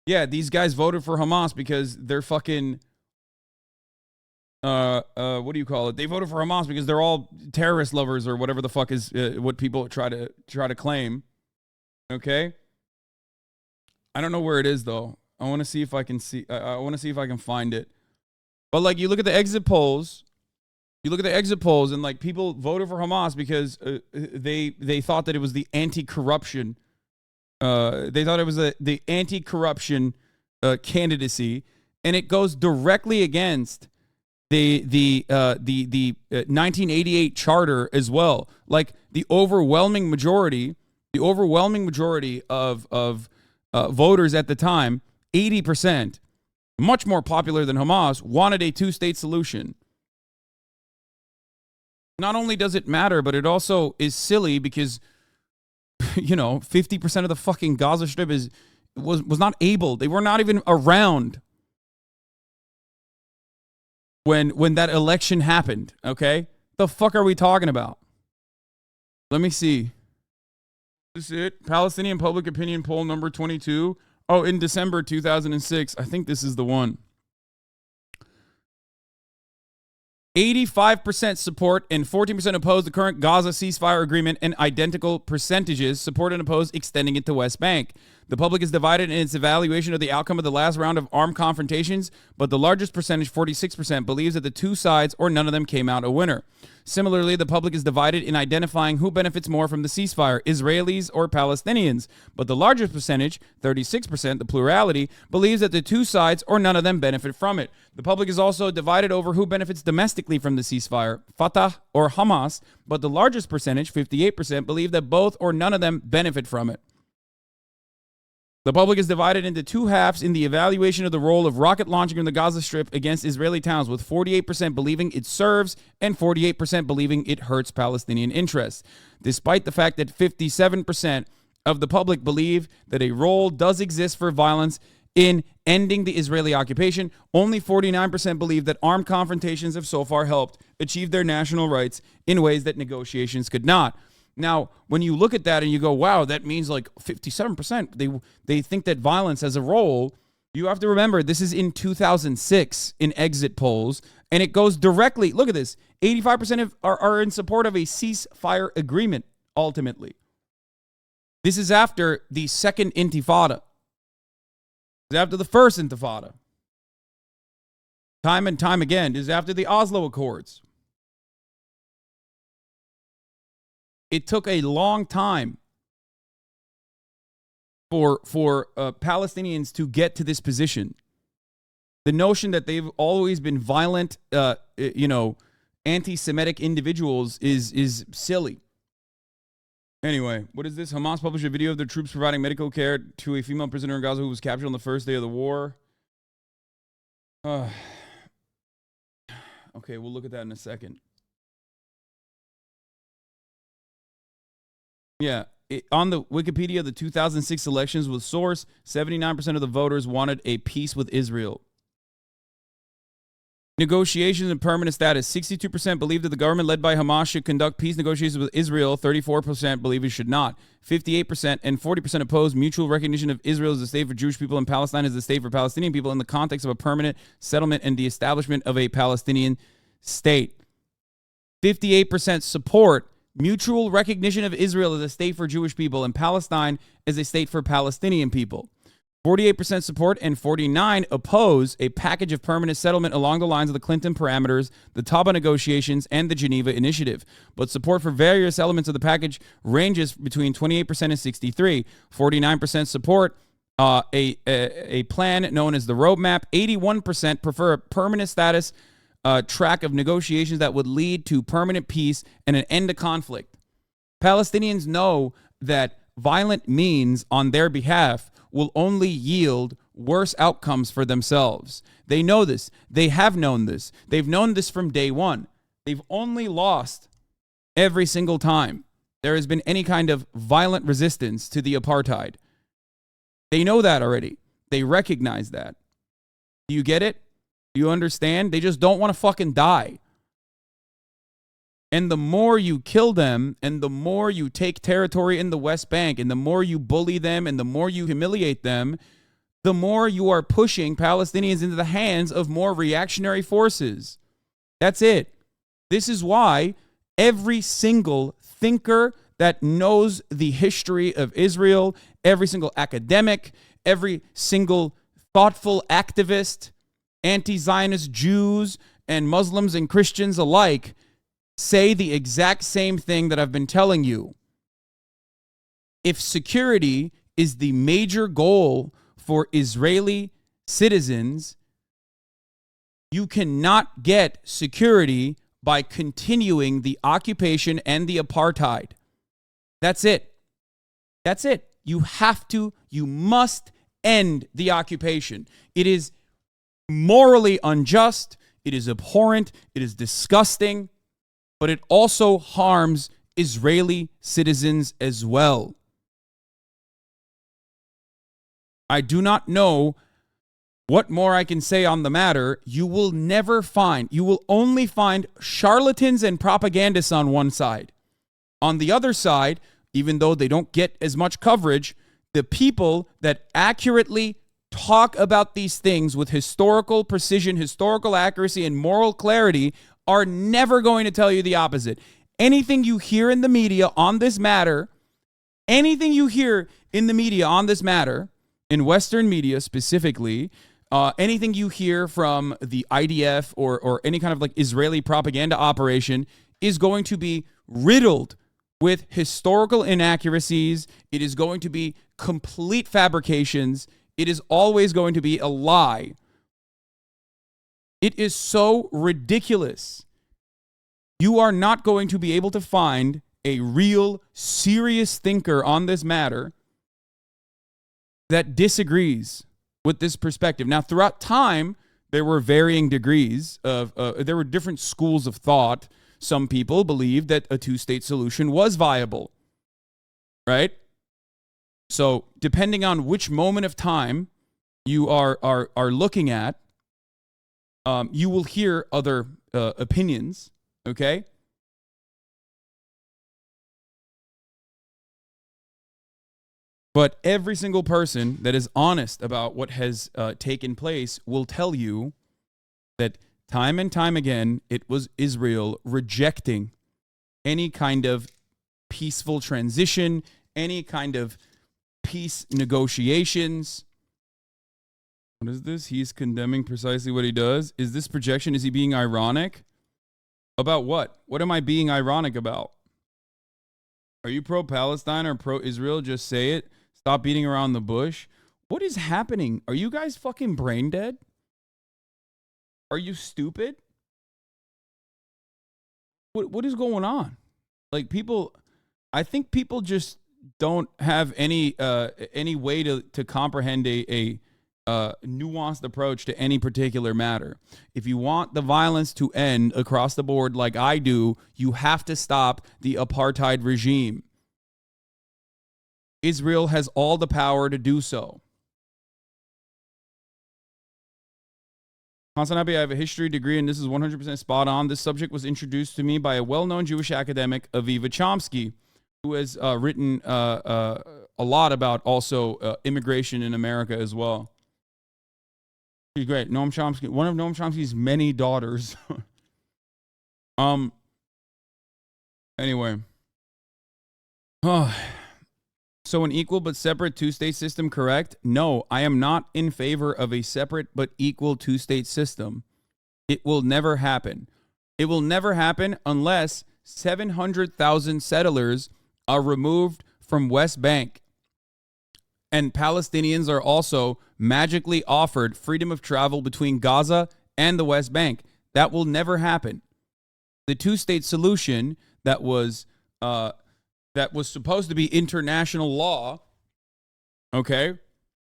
yeah, these guys voted for Hamas because they're fucking... what do you call it? They voted for Hamas because they're all terrorist lovers or whatever the fuck is what people try to claim. Okay? I don't know where it is though. I want to see if I can I want to see if I can find it. But like, you look at the exit polls. And like, people voted for Hamas because they thought that it was the anti-corruption. They thought it was the anti-corruption candidacy, and it goes directly against the 1988 charter as well. Like, the overwhelming majority of voters at the time, 80%, much more popular than Hamas, wanted a two-state solution. Not only does it matter, but it also is silly because, 50% of the fucking Gaza Strip was not able. They were not even around when that election happened, okay? The fuck are we talking about? Let me see. Is this it? Palestinian public opinion poll number 22. Oh, in December 2006. I think this is the one. 85% support and 14% oppose the current Gaza ceasefire agreement, and identical percentages support and oppose extending it to West Bank. The public is divided in its evaluation of the outcome of the last round of armed confrontations, but the largest percentage, 46%, believes that the two sides or none of them came out a winner. Similarly, the public is divided in identifying who benefits more from the ceasefire, Israelis or Palestinians, but the largest percentage, 36%, the plurality, believes that the two sides or none of them benefit from it. The public is also divided over who benefits domestically from the ceasefire, Fatah or Hamas, but the largest percentage, 58%, believe that both or none of them benefit from it. The public is divided into two halves in the evaluation of the role of rocket launching in the Gaza Strip against Israeli towns, with 48% believing it serves and 48% believing it hurts Palestinian interests. Despite the fact that 57% of the public believe that a role does exist for violence in ending the Israeli occupation, only 49% believe that armed confrontations have so far helped achieve their national rights in ways that negotiations could not. Now, when you look at that and you go, wow, that means like 57%, they think that violence has a role, you have to remember this is in 2006 in exit polls, and it goes directly, look at this, 85% are in support of a ceasefire agreement, ultimately. This is after the second intifada. This is after the first intifada. Time and time again, this is after the Oslo Accords. It took a long time for Palestinians to get to this position. The notion that they've always been violent, anti-Semitic individuals is silly. Anyway, what is this? Hamas published a video of their troops providing medical care to a female prisoner in Gaza who was captured on the first day of the war. Okay, we'll look at that in a second. Yeah, on the Wikipedia, the 2006 elections with source, 79% of the voters wanted a peace with Israel. Negotiations and permanent status. 62% believe that the government led by Hamas should conduct peace negotiations with Israel. 34% believe it should not. 58% and 40% oppose mutual recognition of Israel as a state for Jewish people and Palestine as a state for Palestinian people in the context of a permanent settlement and the establishment of a Palestinian state. 58% support mutual recognition of Israel as a state for Jewish people and Palestine as a state for Palestinian people. 48% support and 49% oppose a package of permanent settlement along the lines of the Clinton parameters, the Taba negotiations, and the Geneva Initiative. But support for various elements of the package ranges between 28% and 63%. 49% support a plan known as the roadmap. 81% prefer a permanent status track of negotiations that would lead to permanent peace and an end to conflict. Palestinians know that violent means on their behalf will only yield worse outcomes for themselves. They know this. They have known this. They've known this from day one. They've only lost every single time there has been any kind of violent resistance to the apartheid. They know that already. They recognize that. Do you get it? Do you understand? They just don't want to fucking die. And the more you kill them, and the more you take territory in the West Bank, and the more you bully them, and the more you humiliate them, the more you are pushing Palestinians into the hands of more reactionary forces. That's it. This is why every single thinker that knows the history of Israel, every single academic, every single thoughtful activist, anti-Zionist Jews and Muslims and Christians alike say the exact same thing that I've been telling you. If security is the major goal for Israeli citizens, you cannot get security by continuing the occupation and the apartheid. That's it. That's it. You must end the occupation. It is morally unjust. It is abhorrent. It is disgusting. But it also harms Israeli citizens as well. I do not know what more I can say on the matter. You will only find charlatans and propagandists on one side. On the other side, even though they don't get as much coverage, the people that accurately talk about these things with historical precision, historical accuracy, and moral clarity are never going to tell you the opposite. Anything you hear in the media on this matter, in Western media specifically, anything you hear from the IDF or any kind of like Israeli propaganda operation is going to be riddled with historical inaccuracies. It is going to be complete fabrications. It is always going to be a lie. It is so ridiculous. You are not going to be able to find a real, serious thinker on this matter that disagrees with this perspective. Now, throughout time, there were varying degrees there were different schools of thought. Some people believed that a two-state solution was viable, right? So, depending on which moment of time you are looking at, you will hear other opinions, okay? But every single person that is honest about what has taken place will tell you that time and time again, it was Israel rejecting any kind of peaceful transition, any kind of peace negotiations. What is this? He's condemning precisely what he does. Is this projection? Is he being ironic? About what? What am I being ironic about? Are you pro-Palestine or pro-Israel? Just say it. Stop beating around the bush. What is happening? Are you guys fucking brain dead? Are you stupid? What is going on? Like I think people just don't have any way to comprehend a nuanced approach to any particular matter. If you want the violence to end across the board like I do, you have to stop the apartheid regime. Israel has all the power to do so. Hasanabi, I have a history degree, and this is 100% spot on. This subject was introduced to me by a well-known Jewish academic, Aviva Chomsky, who has written a lot about also immigration in America as well. She's great. Noam Chomsky, one of Noam Chomsky's many daughters. Anyway. So an equal but separate two-state system, correct? No, I am not in favor of a separate but equal two-state system. It will never happen. It will never happen unless 700,000 settlers are removed from West Bank. And Palestinians are also magically offered freedom of travel between Gaza and the West Bank. That will never happen. The two-state solution that was supposed to be international law, okay,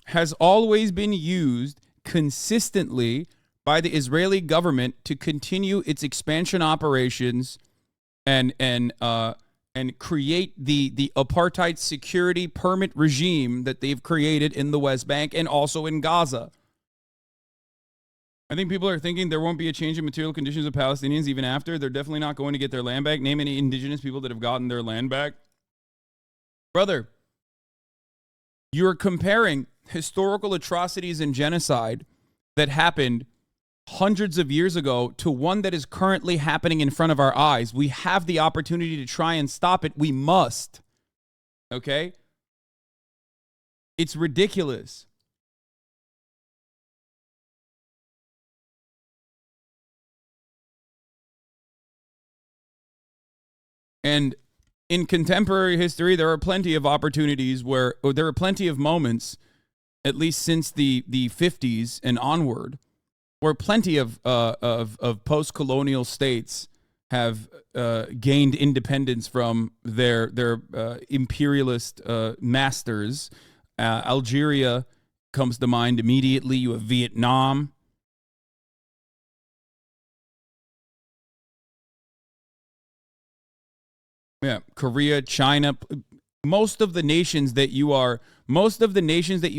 has always been used consistently by the Israeli government to continue its expansion operations and create the apartheid security permit regime that they've created in the West Bank and also in Gaza. I think people are thinking there won't be a change in material conditions of Palestinians even after. They're definitely not going to get their land back. Name any indigenous people that have gotten their land back. Brother, you're comparing historical atrocities and genocide that happened hundreds of years ago to one that is currently happening in front of our eyes. We have the opportunity to try and stop it. We must. Okay? It's ridiculous. And in contemporary history, there are plenty of opportunities where there are plenty of moments, at least since the 50s and onward, where plenty of post-colonial states have gained independence from their imperialist masters. Algeria comes to mind immediately. You have Vietnam. Yeah, Korea, China, most of the nations that you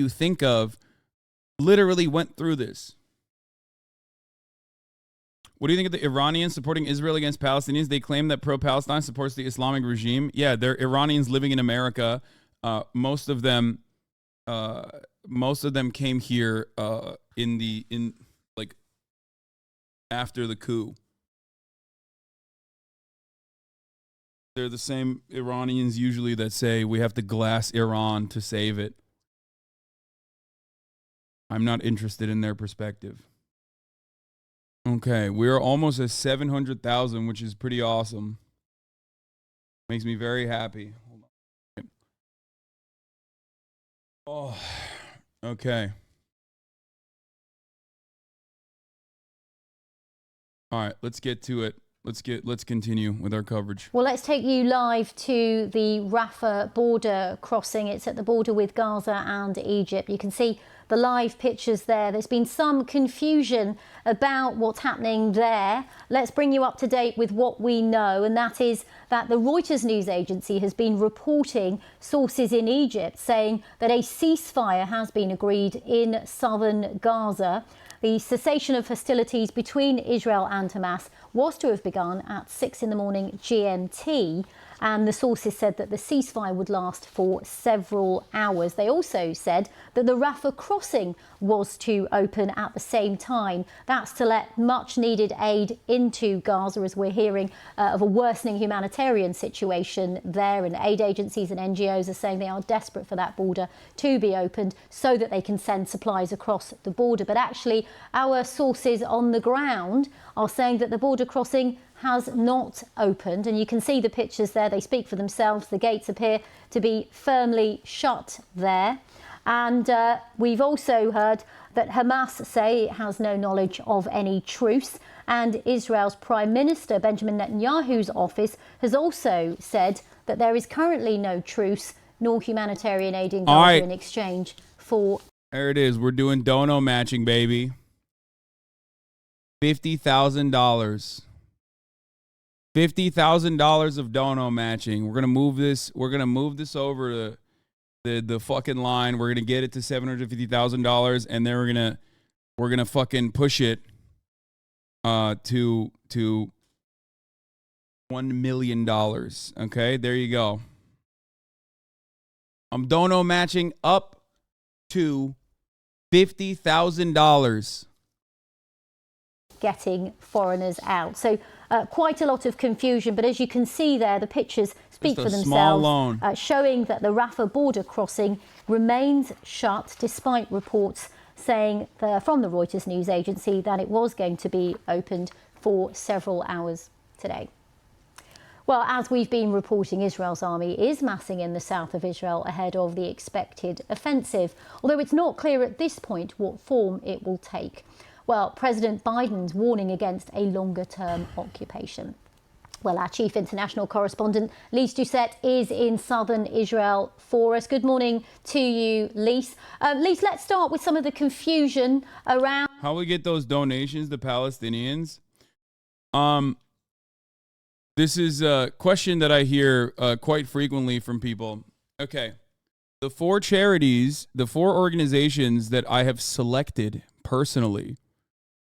think of literally went through this. What do you think of the Iranians supporting Israel against Palestinians? They claim that pro-Palestine supports the Islamic regime. Yeah, they're Iranians living in America. Most of them came here after the coup. They're the same Iranians usually that say we have to glass Iran to save it. I'm not interested in their perspective. Okay, we're almost at 700,000, which is pretty awesome. Makes me very happy. Hold on. Oh, okay. All right, let's get to it. Let's continue with our coverage. Well, let's take you live to the Rafah border crossing. It's at the border with Gaza and Egypt. You can see the live pictures there. There's been some confusion about what's happening there. Let's bring you up to date with what we know, and that is that the Reuters news agency has been reporting sources in Egypt saying that a ceasefire has been agreed in southern Gaza. The cessation of hostilities between Israel and Hamas was to have begun at 6 in the morning GMT, and the sources said that the ceasefire would last for several hours. They also said that the Rafah crossing was to open at the same time. That's to let much needed aid into Gaza, as we're hearing of a worsening humanitarian situation there, and aid agencies and NGOs are saying they are desperate for that border to be opened so that they can send supplies across the border. But actually, our sources on the ground are saying that the border crossing has not opened, and you can see the pictures there. They speak for themselves. The gates appear to be firmly shut there. And we've also heard that Hamas say it has no knowledge of any truce, and Israel's Prime Minister Benjamin Netanyahu's office has also said that there is currently no truce nor humanitarian aid in Gaza in exchange for... There it is. We're doing dono matching, baby. $50,000. $50,000 of dono matching. We're gonna move this. We're gonna move this over to the fucking line. We're gonna get it to $750,000, and then we're gonna fucking push it to $1 million. Okay, there you go. I'm dono matching up to $50,000. Getting foreigners out. So quite a lot of confusion, but as you can see there, the pictures speak for themselves, showing that the Rafah border crossing remains shut despite reports saying from the Reuters news agency that it was going to be opened for several hours today. Well, as we've been reporting, Israel's army is massing in the south of Israel ahead of the expected offensive, although it's not clear at this point what form it will take. Well, President Biden's warning against a longer-term occupation. Well, our chief international correspondent, Lise Doucette, is in southern Israel for us. Good morning to you, Lise. Lise, let's start with some of the confusion around... How we get those donations, the Palestinians? This is a question that I hear quite frequently from people. Okay, the four charities, the four organizations that I have selected personally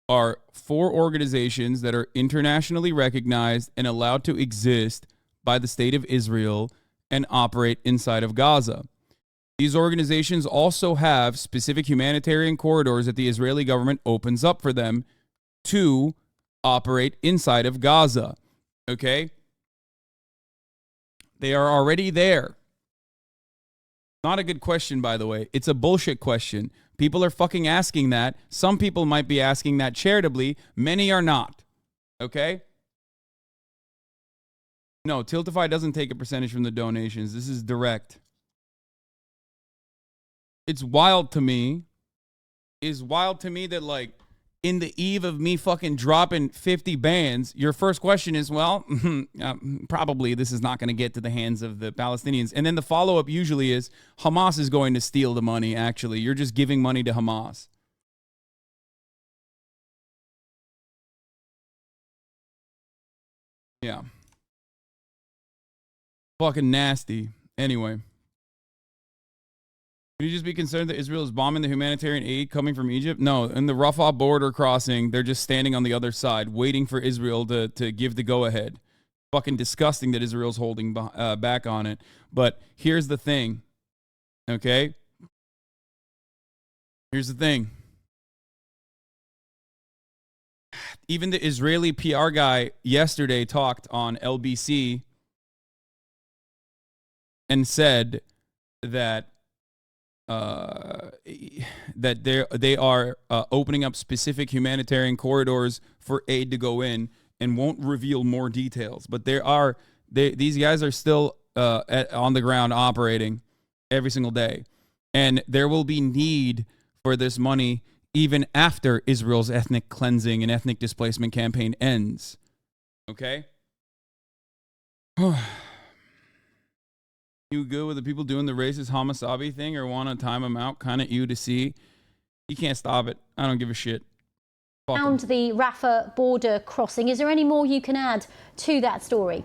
are four organizations that are internationally recognized and allowed to exist by the state of Israel and operate inside of Gaza. These organizations also have specific humanitarian corridors that the Israeli government opens up for them to operate inside of Gaza. Okay? They are already there. Not a good question, by the way. It's a bullshit question. People are fucking asking that. Some people might be asking that charitably. Many are not. Okay? No, Tiltify doesn't take a percentage from the donations. This is direct. It's wild to me. It's wild to me that, like, in the eve of me fucking dropping 50 bands, your first question is, well, probably this is not going to get to the hands of the Palestinians. And then the follow-up usually is, Hamas is going to steal the money, actually. You're just giving money to Hamas. Yeah. Fucking nasty. Anyway. Can you just be concerned that Israel is bombing the humanitarian aid coming from Egypt? No, in the Rafah border crossing, they're just standing on the other side, waiting for Israel to give the go-ahead. Fucking disgusting that Israel's holding back on it. But here's the thing, okay? Here's the thing. Even the Israeli PR guy yesterday talked on LBC and said that they are opening up specific humanitarian corridors for aid to go in and won't reveal more details. But these guys are still on the ground operating every single day. And there will be need for this money even after Israel's ethnic cleansing and ethnic displacement campaign ends. Okay? You good with the people doing the racist Hasanabi thing or want to time them out? Kind of you to see. You can't stop it. I don't give a shit. Around the Rafah border crossing. Is there any more you can add to that story?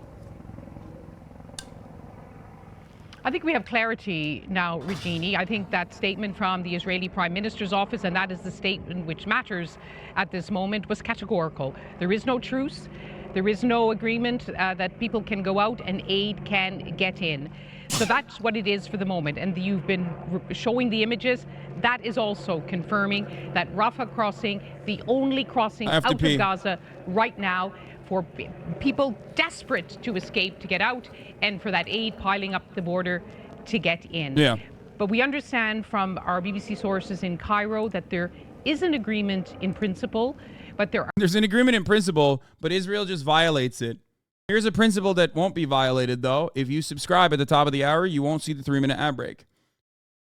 I think we have clarity now, Regini. I think that statement from the Israeli Prime Minister's office, and that is the statement which matters at this moment, was categorical. There is no truce. There is no agreement that people can go out and aid can get in. So that's what it is for the moment. And you've been showing the images. That is also confirming that Rafah crossing, the only crossing out of Gaza right now for people desperate to escape, to get out, and for that aid piling up the border to get in. Yeah. But we understand from our BBC sources in Cairo that there is an agreement in principle, but there's an agreement in principle, but Israel just violates it. Here's a principle that won't be violated, though. If you subscribe at the top of the hour, you won't see the 3-minute ad break.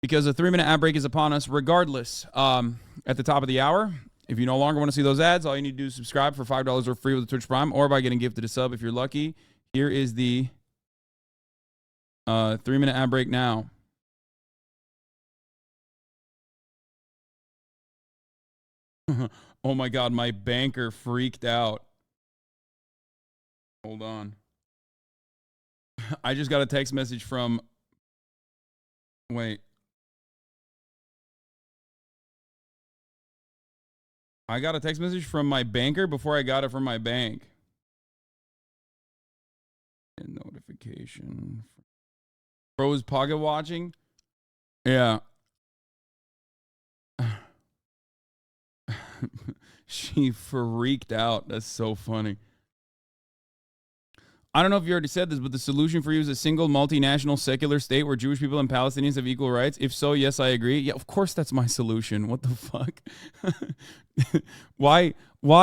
Because the 3-minute ad break is upon us regardless. At the top of the hour, if you no longer want to see those ads, all you need to do is subscribe for $5 or free with the Twitch Prime or by getting gifted a sub if you're lucky. Here is the 3-minute ad break now. Oh my God, my banker freaked out. Hold on. I just got a text message from... Wait. I got a text message from my banker before I got it from my bank. And notification. Bro's pocket watching. Yeah. She freaked out. That's so funny. I don't know if you already said this, but the solution for you is a single multinational secular state where Jewish people and Palestinians have equal rights. If so, yes, I agree. Yeah, of course that's my solution. What the fuck? Why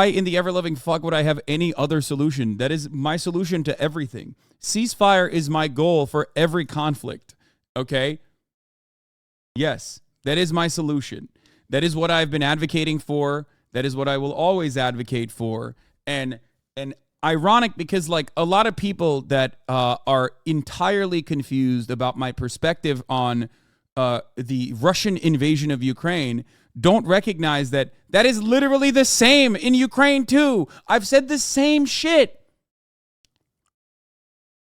in the ever-loving fuck would I have any other solution? That is my solution to everything. Ceasefire is my goal for every conflict. Okay? Yes, that is my solution. That is what I've been advocating for. That is what I will always advocate for. And ironic because like a lot of people that are entirely confused about my perspective on the Russian invasion of Ukraine don't recognize that that is literally the same in Ukraine too. I've said the same shit.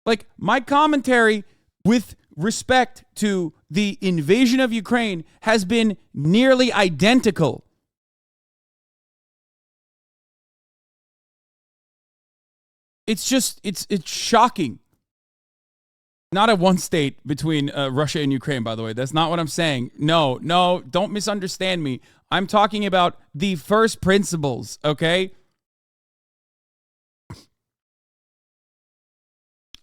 Like my commentary with respect to the invasion of Ukraine has been nearly identical. It's just, it's shocking. Not a one state between Russia and Ukraine, by the way. That's not what I'm saying. No, don't misunderstand me. I'm talking about the first principles, okay?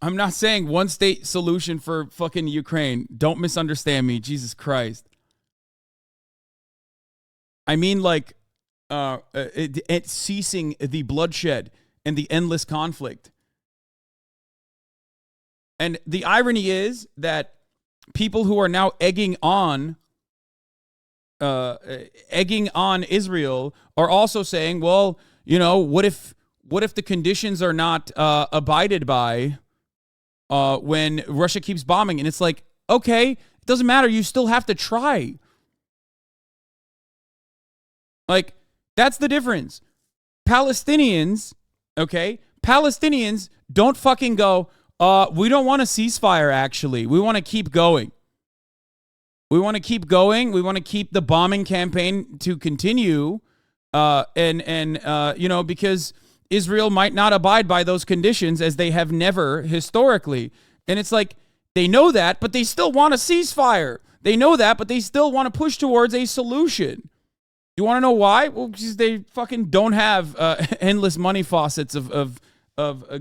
I'm not saying one state solution for fucking Ukraine. Don't misunderstand me. Jesus Christ. I mean like it ceasing the bloodshed and the endless conflict. And the irony is that people who are now egging on Israel are also saying, well, you know, what if the conditions are not abided by when Russia keeps bombing? And it's like, okay, it doesn't matter. You still have to try. Like, that's the difference. Palestinians don't fucking go, we don't want a ceasefire, actually. We want to keep going. We want to keep going. We want to keep the bombing campaign to continue. You know, because Israel might not abide by those conditions as they have never historically. And it's like, they know that, but they still want a ceasefire. They know that, but they still want to push towards a solution. You want to know why? Well, because they fucking don't have endless money faucets of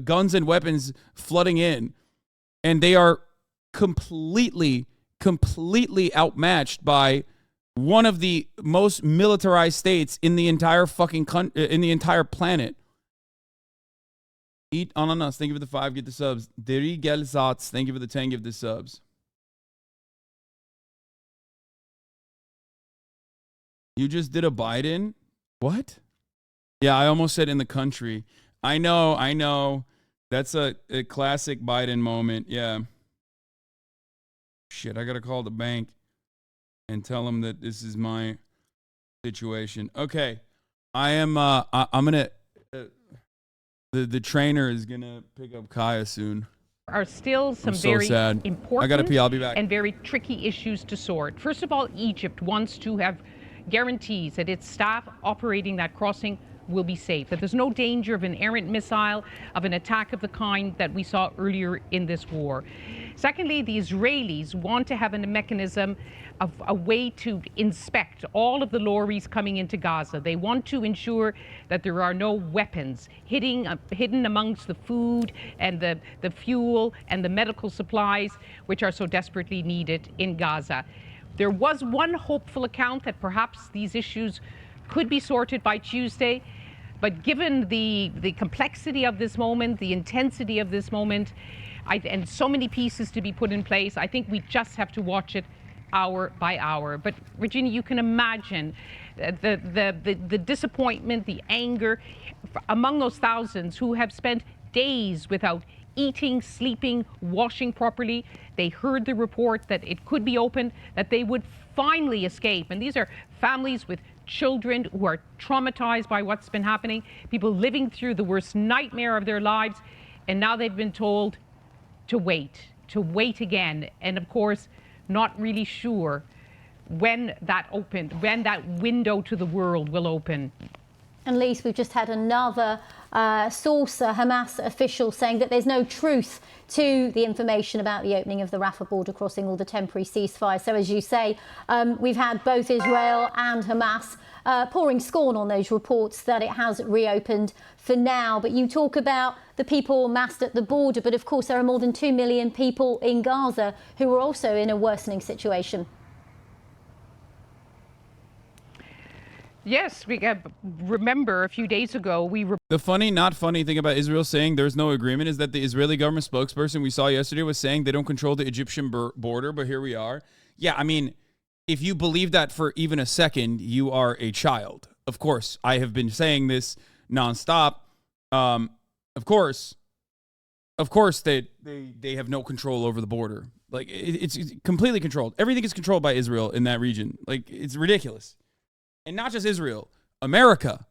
guns and weapons flooding in. And they are completely outmatched by one of the most militarized states in the entire fucking in the entire planet. Eat ananas. Thank you for the 5. Get the subs. Deri Gelsatz. Thank you for the 10. Give the subs. You just did a Biden? What? Yeah, I almost said in the country. I know. That's a classic Biden moment. Yeah. Shit, I got to call the bank and tell them that this is my situation. Okay. I'm going to, the trainer is going to pick up Kaya soon. Are still some so very sad. important I gotta pee. I'll be back. And very tricky issues to sort. First of all, Egypt wants to have guarantees that its staff operating that crossing will be safe, that there's no danger of an errant missile, of an attack of the kind that we saw earlier in this war. Secondly, the Israelis want to have a mechanism of a way to inspect all of the lorries coming into Gaza. They want to ensure that there are no weapons hidden amongst the food and the fuel and the medical supplies, which are so desperately needed in Gaza. There was one hopeful account that perhaps these issues could be sorted by Tuesday, but given the complexity of this moment, the intensity of this moment, and so many pieces to be put in place, I think we just have to watch it hour by hour. But Regina, you can imagine the disappointment, the anger among those thousands who have spent days without eating, sleeping, washing properly. They heard the report that it could be open, that they would finally escape. And these are families with children who are traumatized by what's been happening, people living through the worst nightmare of their lives. And now they've been told to wait again. And of course, not really sure when that window to the world will open. And Lise, we've just had another source, a Hamas official, saying that there's no truth to the information about the opening of the Rafah border crossing or the temporary ceasefire. So as you say, we've had both Israel and Hamas pouring scorn on those reports that it has reopened for now. But you talk about the people massed at the border, but of course there are more than 2 million people in Gaza who are also in a worsening situation. Yes, we remember a few days ago the funny, not funny thing about Israel saying there's no agreement is that the Israeli government spokesperson we saw yesterday was saying they don't control the Egyptian border, but here we are. Yeah, I mean, if you believe that for even a second, you are a child. Of course, I have been saying this nonstop. Of course, they have no control over the border. Like it's completely controlled. Everything is controlled by Israel in that region. Like it's ridiculous. And not just Israel, America,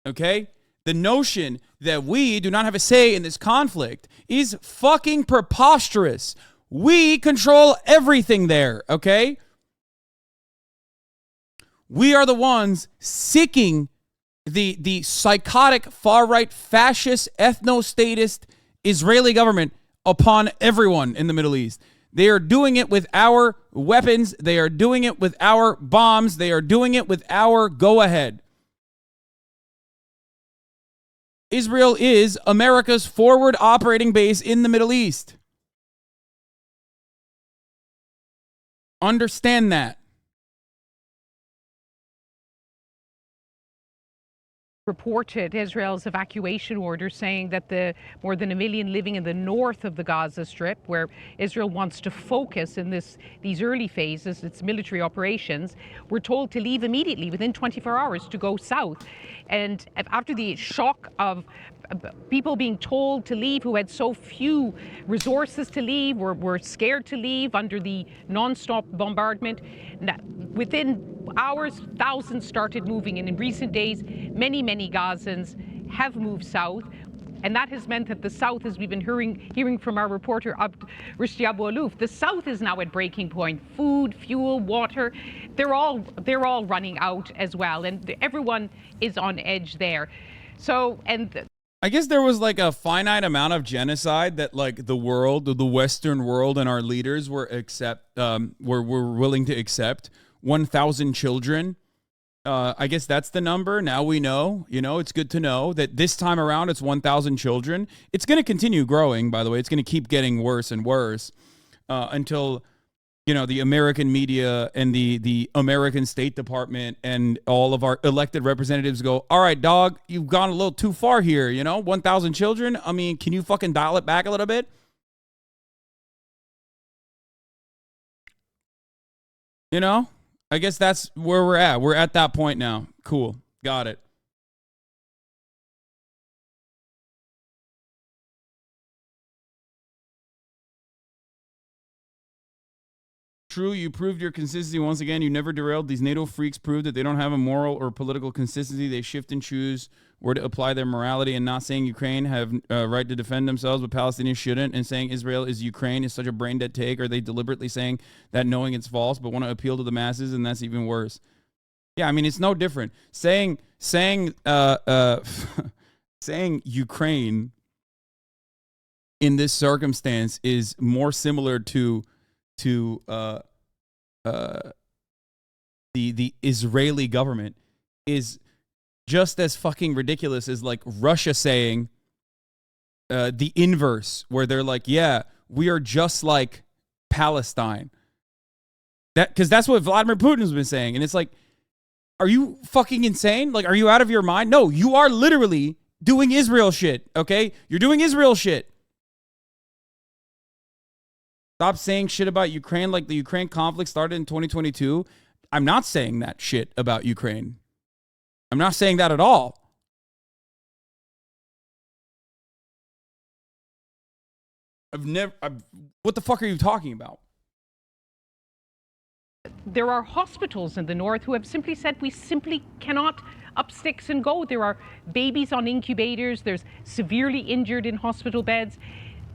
okay? The notion that we do not have a say in this conflict is fucking preposterous. We control everything there, okay? We are the ones seeking the psychotic, far-right, fascist, ethno-statist Israeli government upon everyone in the Middle East. They are doing it with our weapons. They are doing it with our bombs. They are doing it with our go-ahead. Israel is America's forward operating base in the Middle East. Understand that. reported Israel's evacuation order, saying that the more than 1 million living in the north of the Gaza Strip, where Israel wants to focus in these early phases, its military operations, were told to leave immediately within 24 hours to go south. And after the shock of people being told to leave who had so few resources to leave, were scared to leave under the non-stop bombardment, within hours, thousands started moving. And in recent days, many Gazans have moved south. And that has meant that the south, as we've been hearing from our reporter, Rishti Abu Alouf, the south is now at breaking point. Food, fuel, water, they're all running out as well. And everyone is on edge there. So, I guess there was like a finite amount of genocide that like the world, the Western world, and our leaders were willing to accept. 1,000 children. I guess that's the number. Now we know, it's good to know that this time around it's 1,000 children. It's going to continue growing, by the way. It's going to keep getting worse and worse until, the American media and the American State Department and all of our elected representatives go, all right, dog, you've gone a little too far here, 1,000 children. I mean, can you fucking dial it back a little bit? I guess that's where we're at. We're at that point now. Cool. Got it. True, you proved your consistency once again. You never derailed. These NATO freaks proved that they don't have a moral or political consistency. They shift and choose where to apply their morality, and not saying Ukraine have a right to defend themselves, but Palestinians shouldn't, and saying Israel is Ukraine is such a brain-dead take. Are they deliberately saying that knowing it's false, but want to appeal to the masses, and that's even worse? Yeah, I mean, it's no different. Saying Ukraine in this circumstance is more similar to the Israeli government is just as fucking ridiculous as like Russia saying the inverse, where they're like, yeah, we are just like Palestine. Because that's what Vladimir Putin's been saying. And it's like, are you fucking insane? Like, are you out of your mind? No, you are literally doing Israel shit, okay? You're doing Israel shit. Stop saying shit about Ukraine like the Ukraine conflict started in 2022. I'm not saying that shit about Ukraine. I'm not saying that at all. What the fuck are you talking about? there are hospitals in the north who have simply said we simply cannot up sticks and go. There are babies on incubators. There's severely injured in hospital beds.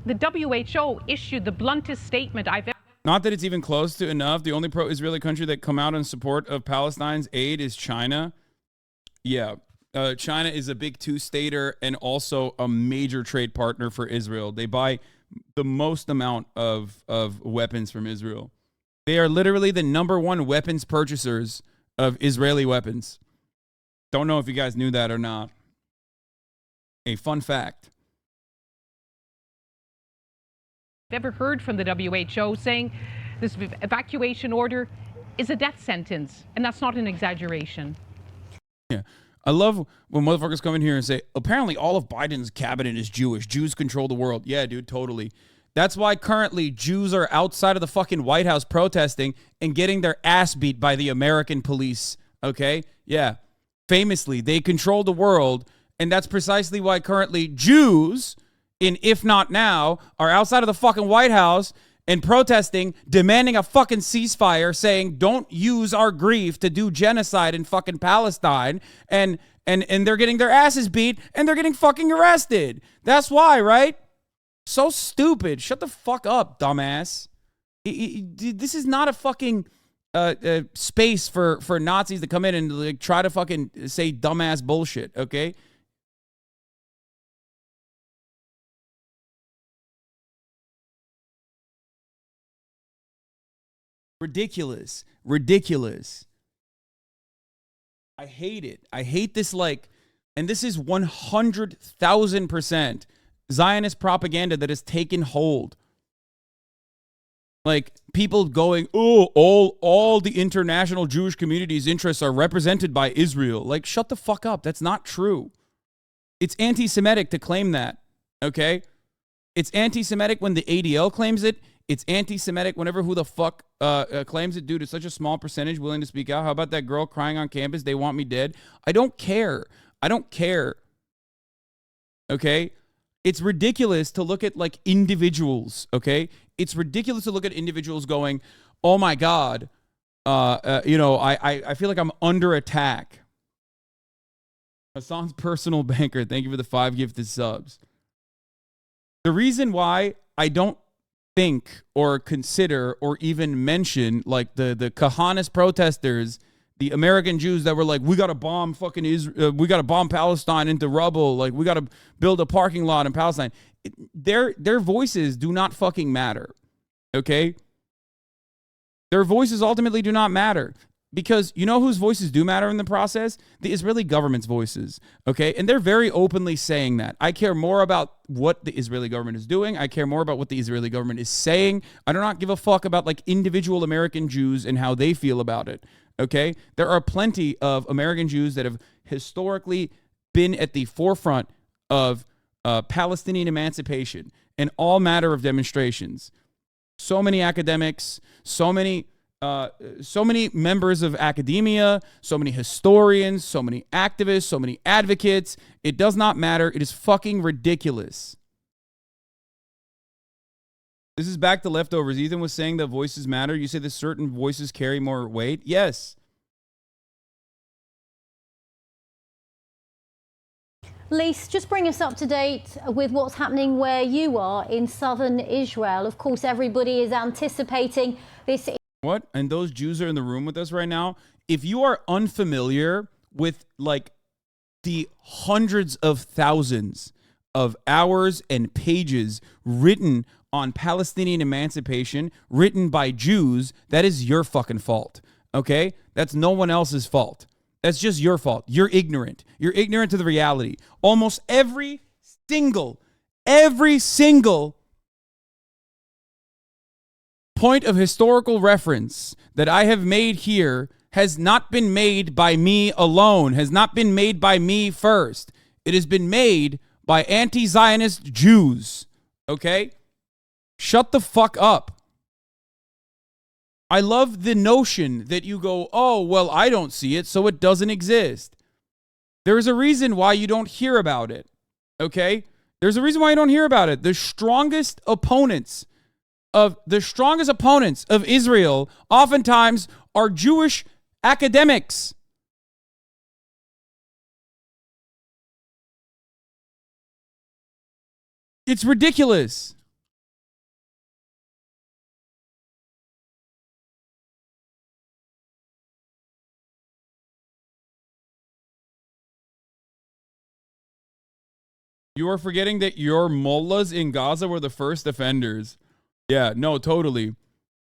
The WHO issued the bluntest statement I've ever... Not that it's even close to enough. The only pro-Israeli country that come out in support of Palestine's aid is China. Yeah. China is a big two-stater and also a major trade partner for Israel. They buy the most amount of weapons from Israel. They are literally the #1 weapons purchasers of Israeli weapons. Don't know if you guys knew that or not. A fun fact. Ever heard from the WHO saying this evacuation order is a death sentence, and that's not an exaggeration. Yeah. I love when motherfuckers come in here and say, apparently all of Biden's cabinet is Jewish. Jews control the world. Yeah, dude, totally. That's why currently Jews are outside of the fucking White House protesting and getting their ass beat by the American police. Okay? Yeah. Famously, they control the world, and that's precisely why currently Jews, in If Not Now, are outside of the fucking White House and protesting, demanding a fucking ceasefire, saying don't use our grief to do genocide in fucking Palestine, and they're getting their asses beat and they're getting fucking arrested. That's why, right? So stupid. Shut the fuck up, dumbass. This is not a fucking space for Nazis to come in and like try to fucking say dumbass bullshit, okay? Ridiculous. Ridiculous. I hate it. I hate this, like, and this is 100,000% Zionist propaganda that has taken hold. Like, people going, oh, all the international Jewish community's interests are represented by Israel. Like, shut the fuck up. That's not true. It's anti-Semitic to claim that, okay? It's anti-Semitic when the ADL claims it. It's anti-Semitic whenever who the fuck claims it. Dude, it's such a small percentage willing to speak out. How about that girl crying on campus? They want me dead. I don't care. I don't care. Okay? It's ridiculous to look at, like, individuals, okay? It's ridiculous to look at individuals going, oh, my God, I feel like I'm under attack. Hassan's personal banker, thank you for the 5 gifted subs. The reason why I don't think or consider or even mention, like, the Kahanis protesters, the American Jews that were like, we got to bomb fucking Israel, we got to bomb Palestine into rubble, like, we got to build a parking lot in Palestine. Their voices do not fucking matter, okay? Their voices ultimately do not matter. Because you know whose voices do matter in the process? The Israeli government's voices, okay? And they're very openly saying that. I care more about what the Israeli government is doing. I care more about what the Israeli government is saying. I do not give a fuck about, like, individual American Jews and how they feel about it, okay? There are plenty of American Jews that have historically been at the forefront of Palestinian emancipation and all matter of demonstrations. So many academics, so many members of academia, so many historians, so many activists, so many advocates. It does not matter. It is fucking ridiculous. This is back to leftovers. Ethan was saying that voices matter. You say that certain voices carry more weight. Yes. Lise, just bring us up to date with what's happening where you are in southern Israel. Of course, everybody is anticipating this. What? And those Jews are in the room with us right now. If you are unfamiliar with, like, the hundreds of thousands of hours and pages written on Palestinian emancipation, written by Jews, that is your fucking fault, okay? That's no one else's fault. That's just your fault. You're ignorant. You're ignorant to the reality. Almost every single point of historical reference that I have made here has not been made by me alone, has not been made by me first. It has been made by anti-Zionist Jews, okay? Shut the fuck up. I love the notion that you go, oh, well, I don't see it, so it doesn't exist. There's a reason why you don't hear about it, okay? There's a reason why you don't hear about it. The strongest opponents of Israel oftentimes are Jewish academics. It's ridiculous. You are forgetting that your mullahs in Gaza were the first offenders. Yeah, no, totally.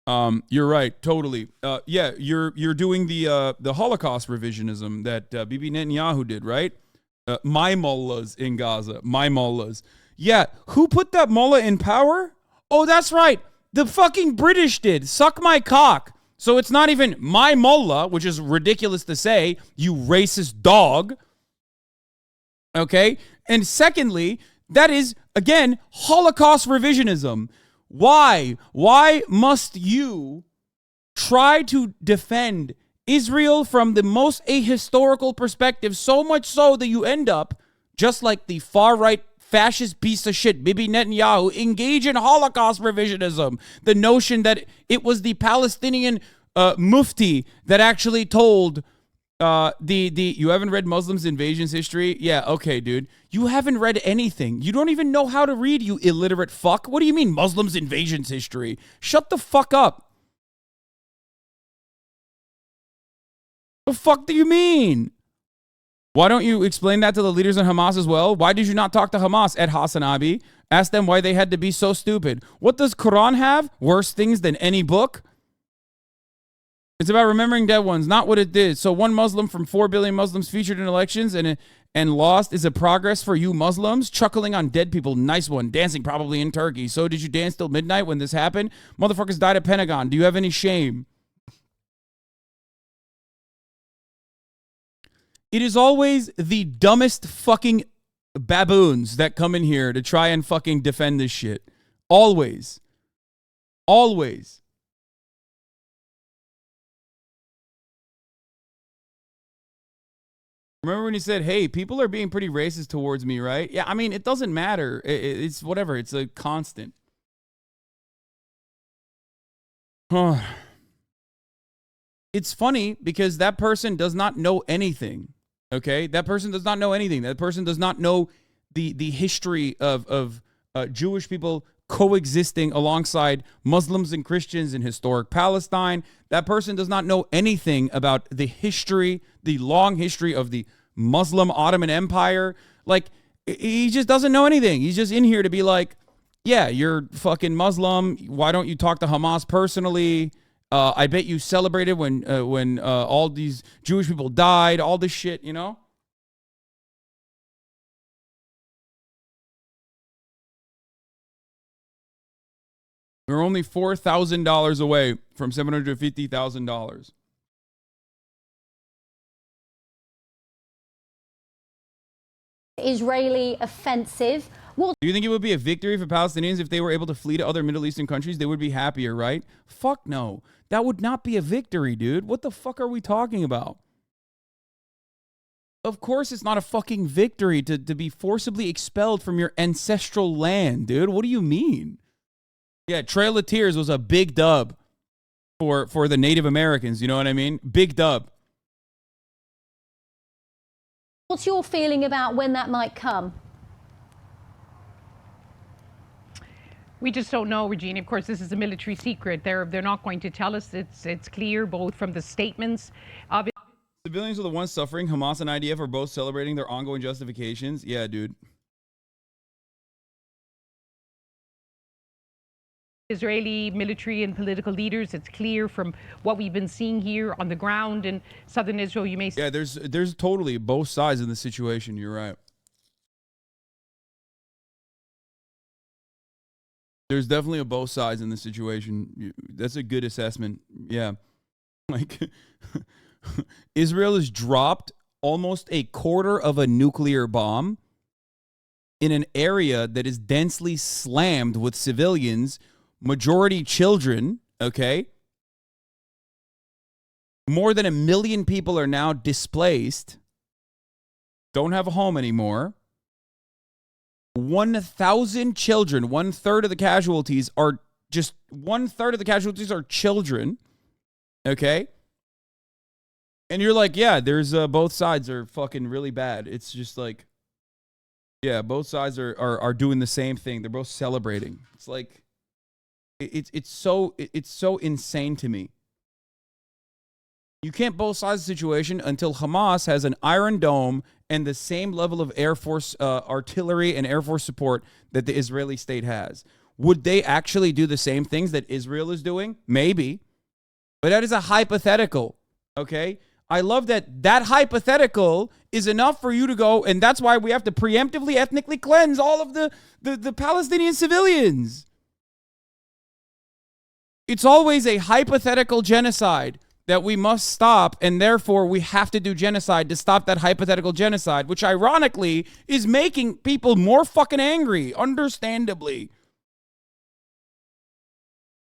You're right, totally. Yeah, you're doing the Holocaust revisionism that Bibi Netanyahu did, right? My mullahs in Gaza, my mullahs. Yeah, who put that mullah in power? Oh, that's right. The fucking British did. Suck my cock. So it's not even my mullah, which is ridiculous to say, you racist dog. Okay? And secondly, that is, again, Holocaust revisionism. Why? Why must you try to defend Israel from the most ahistorical perspective, so much so that you end up, just like the far-right fascist piece of shit, Bibi Netanyahu, engage in Holocaust revisionism? The notion that it was the Palestinian mufti that actually told you haven't read Muslims' invasions history? Yeah, okay, dude. You haven't read anything. You don't even know how to read, you illiterate fuck. What do you mean Muslims' invasions history? Shut the fuck up. The fuck do you mean? Why don't you explain that to the leaders in Hamas as well? Why did you not talk to Hamas at Hasanabi? Ask them why they had to be so stupid. What does Quran have? Worse things than any book? It's about remembering dead ones, not what it did. So 1 Muslim from 4 billion Muslims featured in elections and lost is a progress for you Muslims? Chuckling on dead people, nice one. Dancing probably in Turkey. So did you dance till midnight when this happened? Motherfuckers died at Pentagon. Do you have any shame? It is always the dumbest fucking baboons that come in here to try and fucking defend this shit. Always. Always. Remember when he said, hey, people are being pretty racist towards me, right? Yeah, I mean, it doesn't matter. It's whatever. It's a constant. It's funny because that person does not know anything. Okay? That person does not know anything. That person does not know the history of Jewish people coexisting alongside Muslims and Christians in historic Palestine. That person does not know anything about the history, the long history of the Muslim Ottoman Empire. Like, he just doesn't know anything. He's just in here to be like, yeah, you're fucking Muslim. Why don't you talk to Hamas personally? I bet you celebrated when all these Jewish people died, all this shit, you know? We're only $4,000 away from $750,000. Israeli offensive. Do you think it would be a victory for Palestinians if they were able to flee to other Middle Eastern countries? They would be happier, right? Fuck no. That would not be a victory, dude. What the fuck are we talking about? Of course it's not a fucking victory to be forcibly expelled from your ancestral land, dude. What do you mean? Yeah, Trail of Tears was a big dub for the Native Americans, you know what I mean? Big dub. What's your feeling about when that might come? We just don't know, Regina. Of course, this is a military secret. They're not going to tell us. It's clear both from the statements of Civilians are the ones suffering. Hamas and IDF are both celebrating their ongoing justifications. Yeah, dude. Israeli military and political leaders. It's clear from what we've been seeing here on the ground in southern Israel. You may yeah, there's totally both sides in the situation. You're right. There's definitely a both sides in the situation. That's a good assessment. Yeah. Like, Israel has dropped almost a quarter of a nuclear bomb in an area that is densely slammed with civilians, majority children, okay? More than 1 million people are now displaced, don't have a home anymore. 1,000 children, 1/3 of the casualties are just 1/3 of the casualties are children. Okay. And you're like, yeah, there's both sides are fucking really bad. It's just like, yeah, both sides are doing the same thing. They're both celebrating. It's like, it's so insane to me. You can't both sides of the situation until Hamas has an Iron Dome and the same level of Air Force artillery and Air Force support that the Israeli state has. Would they actually do the same things that Israel is doing? Maybe. But that is a hypothetical, okay? I love that that hypothetical is enough for you to go, and that's why we have to preemptively ethnically cleanse all of the Palestinian civilians. It's always a hypothetical genocide that we must stop, and therefore we have to do genocide to stop that hypothetical genocide, which ironically is making people more fucking angry, understandably.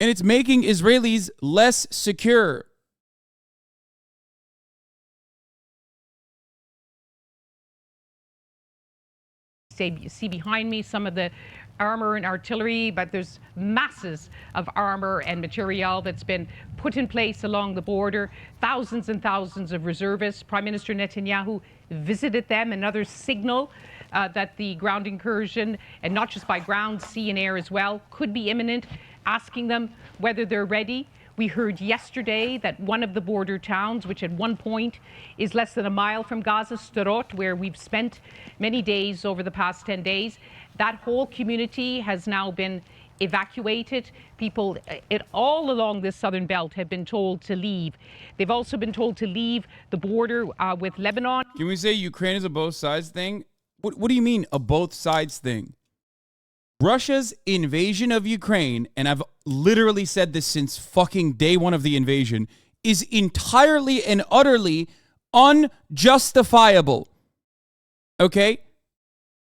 And it's making Israelis less secure. See behind me some of the armor and artillery, but there's masses of armor and material that's been put in place along the border. Thousands and thousands of reservists. Prime Minister Netanyahu visited them, another signal that the ground incursion, and not just by ground, sea and air as well, could be imminent, asking them whether they're ready. We heard yesterday that one of the border towns, which at one point is less than a mile from Gaza, Sderot, where we've spent many days over the past 10 days, that whole community has now been evacuated. People all along this southern belt have been told to leave. They've also been told to leave the border with Lebanon. Can we say Ukraine is a both sides thing? What do you mean a both sides thing? Russia's invasion of Ukraine, and I've literally said this since fucking day one of the invasion, is entirely and utterly unjustifiable. Okay?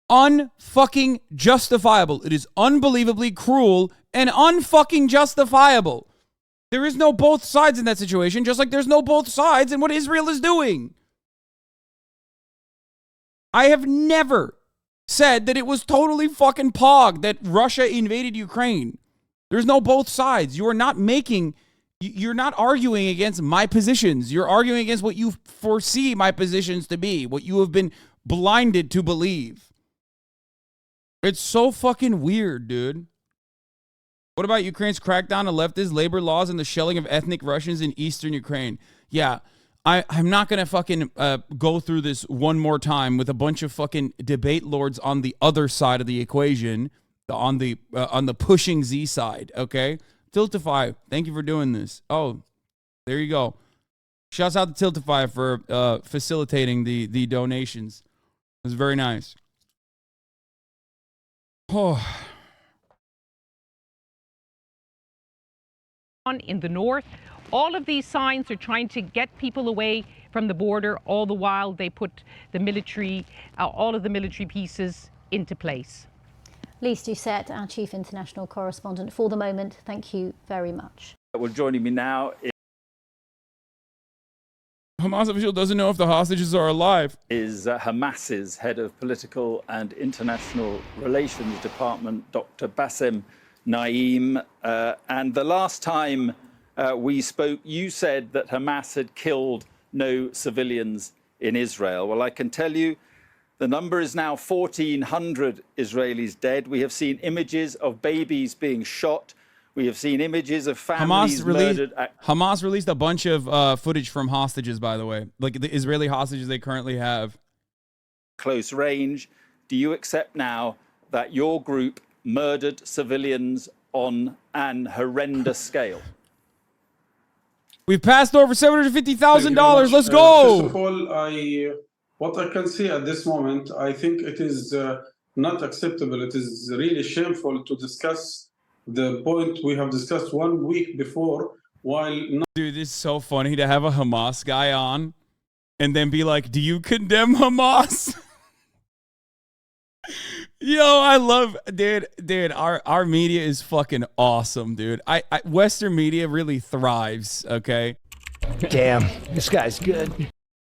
Unfucking justifiable. It is unbelievably cruel and unfucking justifiable. There is no both sides in that situation, just like there's no both sides in what Israel is doing. I have never said that it was totally fucking pog that Russia invaded Ukraine. There's no both sides. You're not arguing against my positions. You're arguing against what you foresee my positions to be, what you have been blinded to believe. It's so fucking weird, dude. What about Ukraine's crackdown on leftist labor laws and the shelling of ethnic Russians in eastern Ukraine? Yeah, I'm not going to fucking go through this one more time with a bunch of fucking debate lords on the other side of the equation, on the pushing Z side, okay? Tiltify, thank you for doing this. Oh, there you go. Shouts out to Tiltify for facilitating the donations. It was very nice. Oh. In the north, all of these signs are trying to get people away from the border. All the while, they put the military, all of the military pieces into place. Lise Doucette, our chief international correspondent, for the moment, thank you very much. Well, joining me now Hamas official doesn't know if the hostages are alive. Is Hamas's head of political and international relations department, Dr. Bassem Naim. And the last time we spoke, you said that Hamas had killed no civilians in Israel. Well, I can tell you the number is now 1,400 Israelis dead. We have seen images of babies being shot. We have seen images of families murdered. Hamas released a bunch of footage from hostages, by the way, like the Israeli hostages they currently have. Close range. Do you accept now that your group murdered civilians on an horrendous scale? We've passed over $750,000. Let's go. First of all, what I can see at this moment, I think it is not acceptable. It is really shameful to discuss the point we have discussed 1 week before while not. Dude, it's so funny to have a Hamas guy on and then be like, do you condemn Hamas? Yo, I love, dude, our media is fucking awesome, dude. Western media really thrives, okay? Damn, this guy's good.